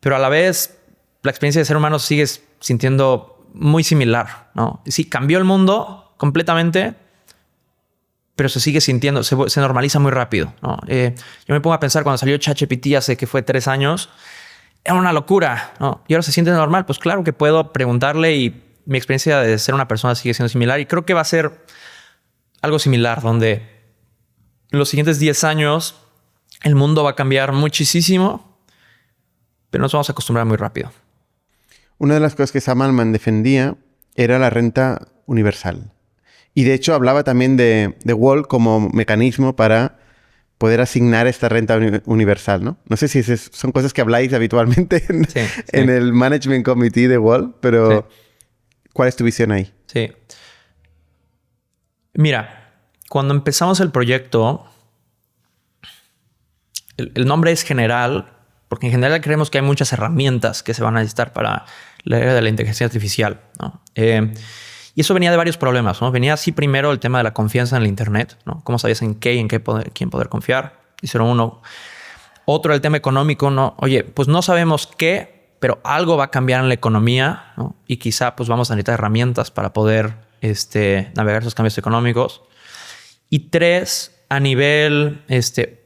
pero a la vez la experiencia de ser humano sigue sintiendo muy similar, ¿no? Sí, cambió el mundo completamente, pero se sigue sintiendo, se normaliza muy rápido, ¿no? Yo me pongo a pensar cuando salió ChatGPT hace que fue 3 años, era una locura, ¿no? Y ahora se siente normal. Pues claro que puedo preguntarle y mi experiencia de ser una persona sigue siendo similar. Y creo que va a ser algo similar, donde en los siguientes 10 años el mundo va a cambiar muchísimo, pero nos vamos a acostumbrar muy rápido. Una de las cosas que Sam Altman defendía era la renta universal. Y de hecho hablaba también de Wall como mecanismo para poder asignar esta renta universal, ¿no? No sé si son cosas que habláis habitualmente en el Management Committee de Wall, pero ¿cuál es tu visión ahí? Sí. Mira, cuando empezamos el proyecto, el nombre es general, porque en general creemos que hay muchas herramientas que se van a necesitar para la era de la inteligencia artificial, ¿no? Y eso venía de varios problemas, ¿no? Venía así primero el tema de la confianza en el Internet, ¿no? ¿Cómo sabías en qué y en quién poder confiar? Hicieron uno. Otro, el tema económico, ¿no? Oye, pues no sabemos qué, pero algo va a cambiar en la economía, ¿no? Y quizá pues vamos a necesitar herramientas para poder navegar esos cambios económicos. Y 3, a nivel,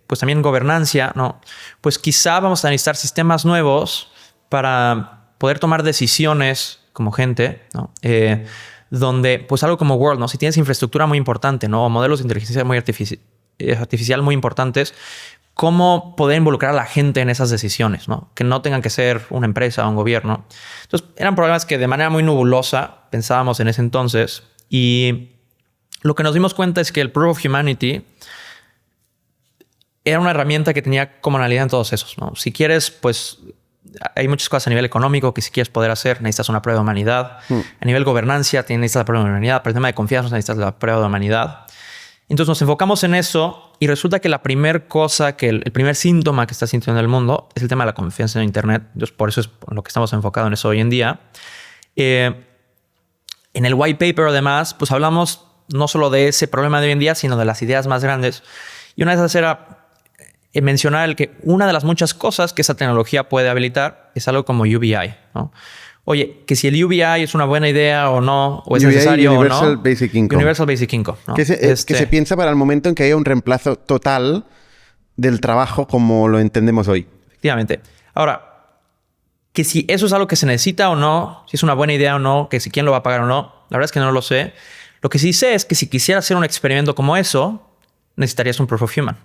pues también gobernancia, ¿no? Pues quizá vamos a necesitar sistemas nuevos para poder tomar decisiones como gente, ¿no? Donde, pues algo como World, ¿no? Si tienes infraestructura muy importante, ¿no? O modelos de inteligencia muy artificial muy importantes, ¿cómo poder involucrar a la gente en esas decisiones, ¿no? Que no tengan que ser una empresa o un gobierno. Entonces, eran problemas que de manera muy nebulosa pensábamos en ese entonces. Y lo que nos dimos cuenta es que el Proof of Humanity era una herramienta que tenía commonalidad en todos esos, ¿no? Si quieres, pues hay muchas cosas a nivel económico que si quieres poder hacer, necesitas una prueba de humanidad. A nivel gobernanza, necesitas la prueba de humanidad. Para el tema de confianza, necesitas la prueba de humanidad. Entonces nos enfocamos en eso y resulta que la primera cosa, el primer síntoma que está sintiendo el mundo es el tema de la confianza en Internet. Entonces por eso es lo que estamos enfocados en eso hoy en día. En el white paper, además, pues hablamos no solo de ese problema de hoy en día, sino de las ideas más grandes. Y una de esas era mencionar que una de las muchas cosas que esa tecnología puede habilitar es algo como UBI, ¿no? Oye, que si el UBI es una buena idea o no, o es UBI, necesario Universal o no. Basic Income. Universal Basic Income, ¿no? Que se piensa para el momento en que haya un reemplazo total del trabajo como lo entendemos hoy. Efectivamente. Ahora, que si eso es algo que se necesita o no, si es una buena idea o no, que si quién lo va a pagar o no, la verdad es que no lo sé. Lo que sí sé es que si quisiera hacer un experimento como eso, necesitarías un Proof of Human.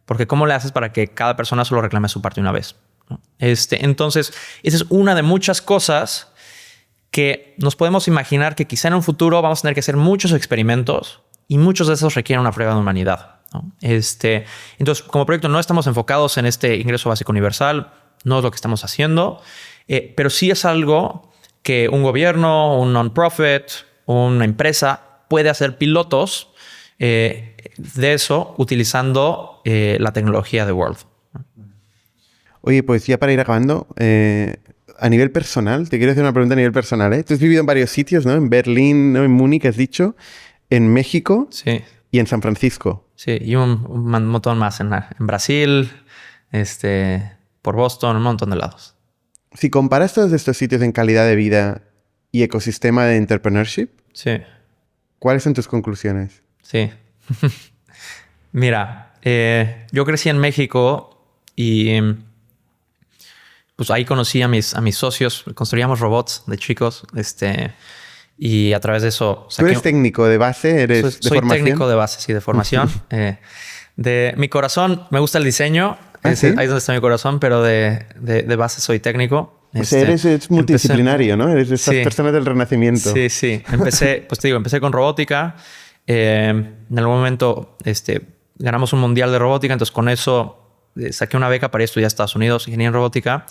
Porque ¿cómo le haces para que cada persona solo reclame su parte una vez? ¿No? Entonces, esa es una de muchas cosas que nos podemos imaginar que quizá en un futuro vamos a tener que hacer muchos experimentos y muchos de esos requieren una prueba de humanidad, ¿no? Entonces, como proyecto no estamos enfocados en este ingreso básico universal, no es lo que estamos haciendo, pero sí es algo que un gobierno, un non-profit, una empresa puede hacer pilotos de eso utilizando la tecnología de World. Oye, pues ya para ir acabando, a nivel personal, te quiero hacer una pregunta a nivel personal, ¿eh? Tú has vivido en varios sitios, ¿no? En Berlín, ¿no? En Múnich, has dicho, en México Sí. y en San Francisco. Sí, y un montón más en Brasil, por Boston, un montón de lados. Si comparas todos estos sitios en calidad de vida y ecosistema de entrepreneurship, Sí, ¿cuáles son tus conclusiones? sí. Mira, yo crecí en México y pues ahí conocí a mis socios. Construíamos robots de chicos. Y a través de eso... ¿Tú eres técnico de base? ¿Eres de soy formación? técnico de base, sí, de formación. De mi corazón me gusta el diseño. ¿Sí? Ahí es donde está mi corazón, pero de base soy técnico. O sea, eres multidisciplinario, ¿no? Eres de estas personas del Renacimiento. Sí. Empecé con robótica. En algún momento ganamos un mundial de robótica, entonces con eso saqué una beca para ir a estudiar a Estados Unidos, ingeniería en robótica.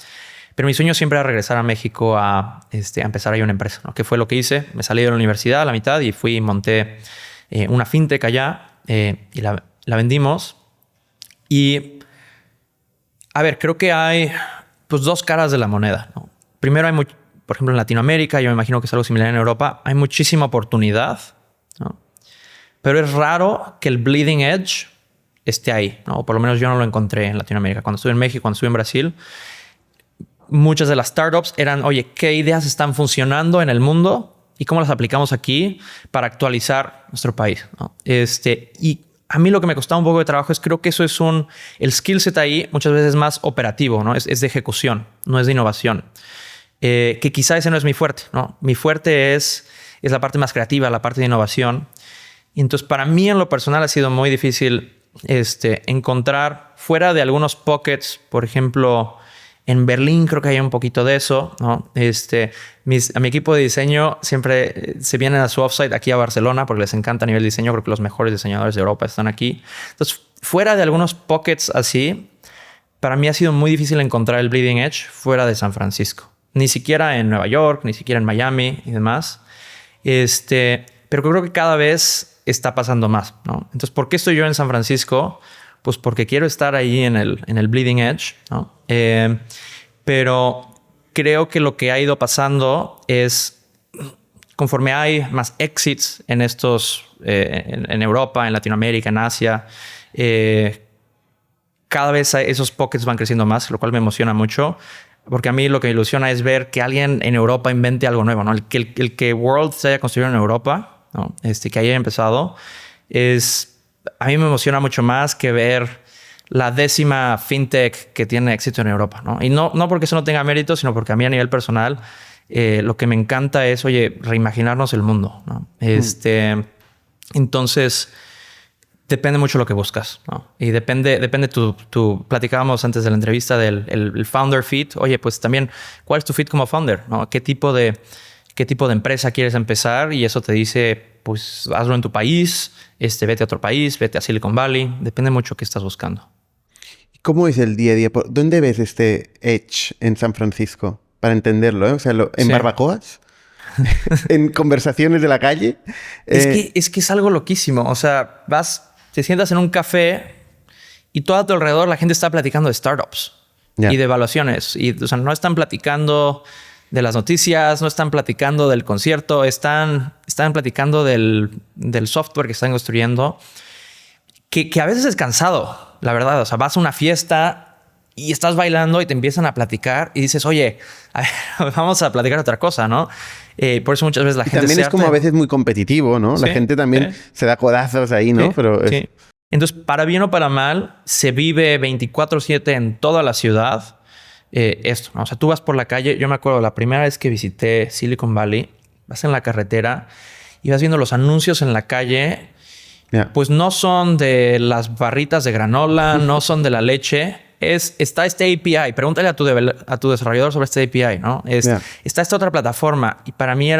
Pero mi sueño siempre era regresar a México a empezar ahí una empresa, ¿no? Que fue lo que hice. Me salí de la universidad a la mitad y fui y monté una fintech allá y la vendimos. Y, a ver, creo que hay pues dos caras de la moneda, ¿no? Primero hay por ejemplo, en Latinoamérica, yo me imagino que es algo similar en Europa, hay muchísima oportunidad, ¿no? Pero es raro que el bleeding edge esté ahí, ¿no? O por lo menos yo no lo encontré en Latinoamérica. Cuando estuve en México, cuando estuve en Brasil, muchas de las startups eran, oye, ¿qué ideas están funcionando en el mundo y cómo las aplicamos aquí para actualizar nuestro país, ¿no? Y a mí lo que me costaba un poco de trabajo es, creo que eso es el skill set ahí muchas veces más operativo, ¿no? Es de ejecución, no es de innovación. Que quizá ese no es mi fuerte, ¿no? Mi fuerte es la parte más creativa, la parte de innovación. Y entonces para mí en lo personal ha sido muy difícil encontrar fuera de algunos pockets, por ejemplo, en Berlín creo que hay un poquito de eso, ¿no? A mi equipo de diseño siempre se vienen a su offsite aquí a Barcelona porque les encanta a nivel de diseño. Creo que los mejores diseñadores de Europa están aquí. Entonces, fuera de algunos pockets así, para mí ha sido muy difícil encontrar el bleeding edge fuera de San Francisco. Ni siquiera en Nueva York, ni siquiera en Miami y demás. Pero creo que cada vez está pasando más, ¿no? Entonces, ¿por qué estoy yo en San Francisco? Pues porque quiero estar ahí en el bleeding edge, ¿no? Pero creo que lo que ha ido pasando es, conforme hay más exits en en Europa, en Latinoamérica, en Asia, cada vez esos pockets van creciendo más, lo cual me emociona mucho. Porque a mí lo que me ilusiona es ver que alguien en Europa invente algo nuevo, ¿no? El que World se haya construido en Europa, ¿no? Que haya empezado, a mí me emociona mucho más que ver la 10ª fintech que tiene éxito en Europa, ¿no? Y no porque eso no tenga mérito, sino porque a mí a nivel personal lo que me encanta es, oye, reimaginarnos el mundo, ¿no? Entonces, depende mucho lo que buscas, ¿no? Y depende tú platicábamos antes de la entrevista del founder fit. Oye, pues también, ¿cuál es tu fit como founder, ¿no? ¿Qué tipo de empresa quieres empezar? Y eso te dice, pues hazlo en tu país, vete a otro país, vete a Silicon Valley. Depende mucho qué estás buscando. ¿Cómo es el día a día? ¿Dónde ves este edge en San Francisco? Para entenderlo, ¿eh? O sea, ¿en barbacoas? ¿En conversaciones de la calle? Es que es algo loquísimo. O sea, te sientas en un café y todo a tu alrededor la gente está platicando de startups y de evaluaciones. O sea, no están platicando de las noticias, no están platicando del concierto, están platicando del software que están construyendo, que a veces es cansado, la verdad. O sea, vas a una fiesta y estás bailando y te empiezan a platicar y dices, oye, a ver, vamos a platicar otra cosa, ¿no? Por eso muchas veces la gente también es como a veces muy competitivo, ¿no? Sí, la gente también se da codazos ahí, ¿no? Sí, pero sí. Entonces, para bien o para mal, se vive 24/7 en toda la ciudad esto, ¿no? O sea, tú vas por la calle. Yo me acuerdo la primera vez que visité Silicon Valley, vas en la carretera y vas viendo los anuncios en la calle. Pues no son de las barritas de granola, no son de la leche. Está este API. Pregúntale a tu desarrollador sobre este API, ¿no? Está esta otra plataforma. Y para mí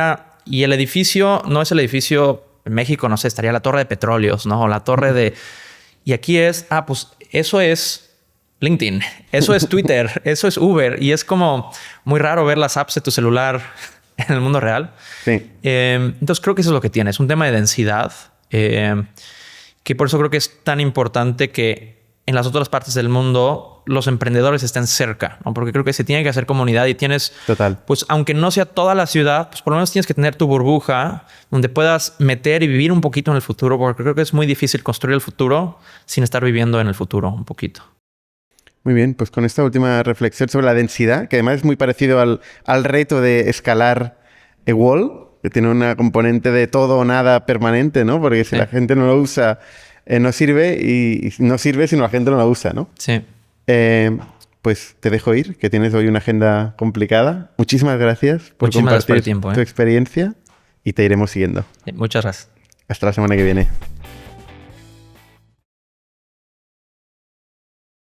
y el edificio no es el edificio en México, no sé, estaría la torre de petróleos, ¿no? O la torre de... Y aquí pues eso es LinkedIn, eso es Twitter, eso es Uber. Y es como muy raro ver las apps de tu celular en el mundo real. Sí. Entonces creo que eso es lo que tiene. Es un tema de densidad. Que por eso creo que es tan importante que en las otras partes del mundo los emprendedores estén cerca, ¿no? Porque creo que se tiene que hacer comunidad y tienes... Total. Pues aunque no sea toda la ciudad, pues por lo menos tienes que tener tu burbuja donde puedas meter y vivir un poquito en el futuro, porque creo que es muy difícil construir el futuro sin estar viviendo en el futuro un poquito. Muy bien, pues con esta última reflexión sobre la densidad, que además es muy parecido al reto de escalar Wall, que tiene una componente de todo o nada permanente, ¿no? Porque si la gente no lo usa, no sirve y no sirve si la gente no la usa, ¿no? Sí. Pues te dejo ir, que tienes hoy una agenda complicada. Muchísimas gracias por Muchísimas gracias por compartir el tiempo, tu experiencia y te iremos siguiendo. Muchas gracias. Hasta la semana que viene.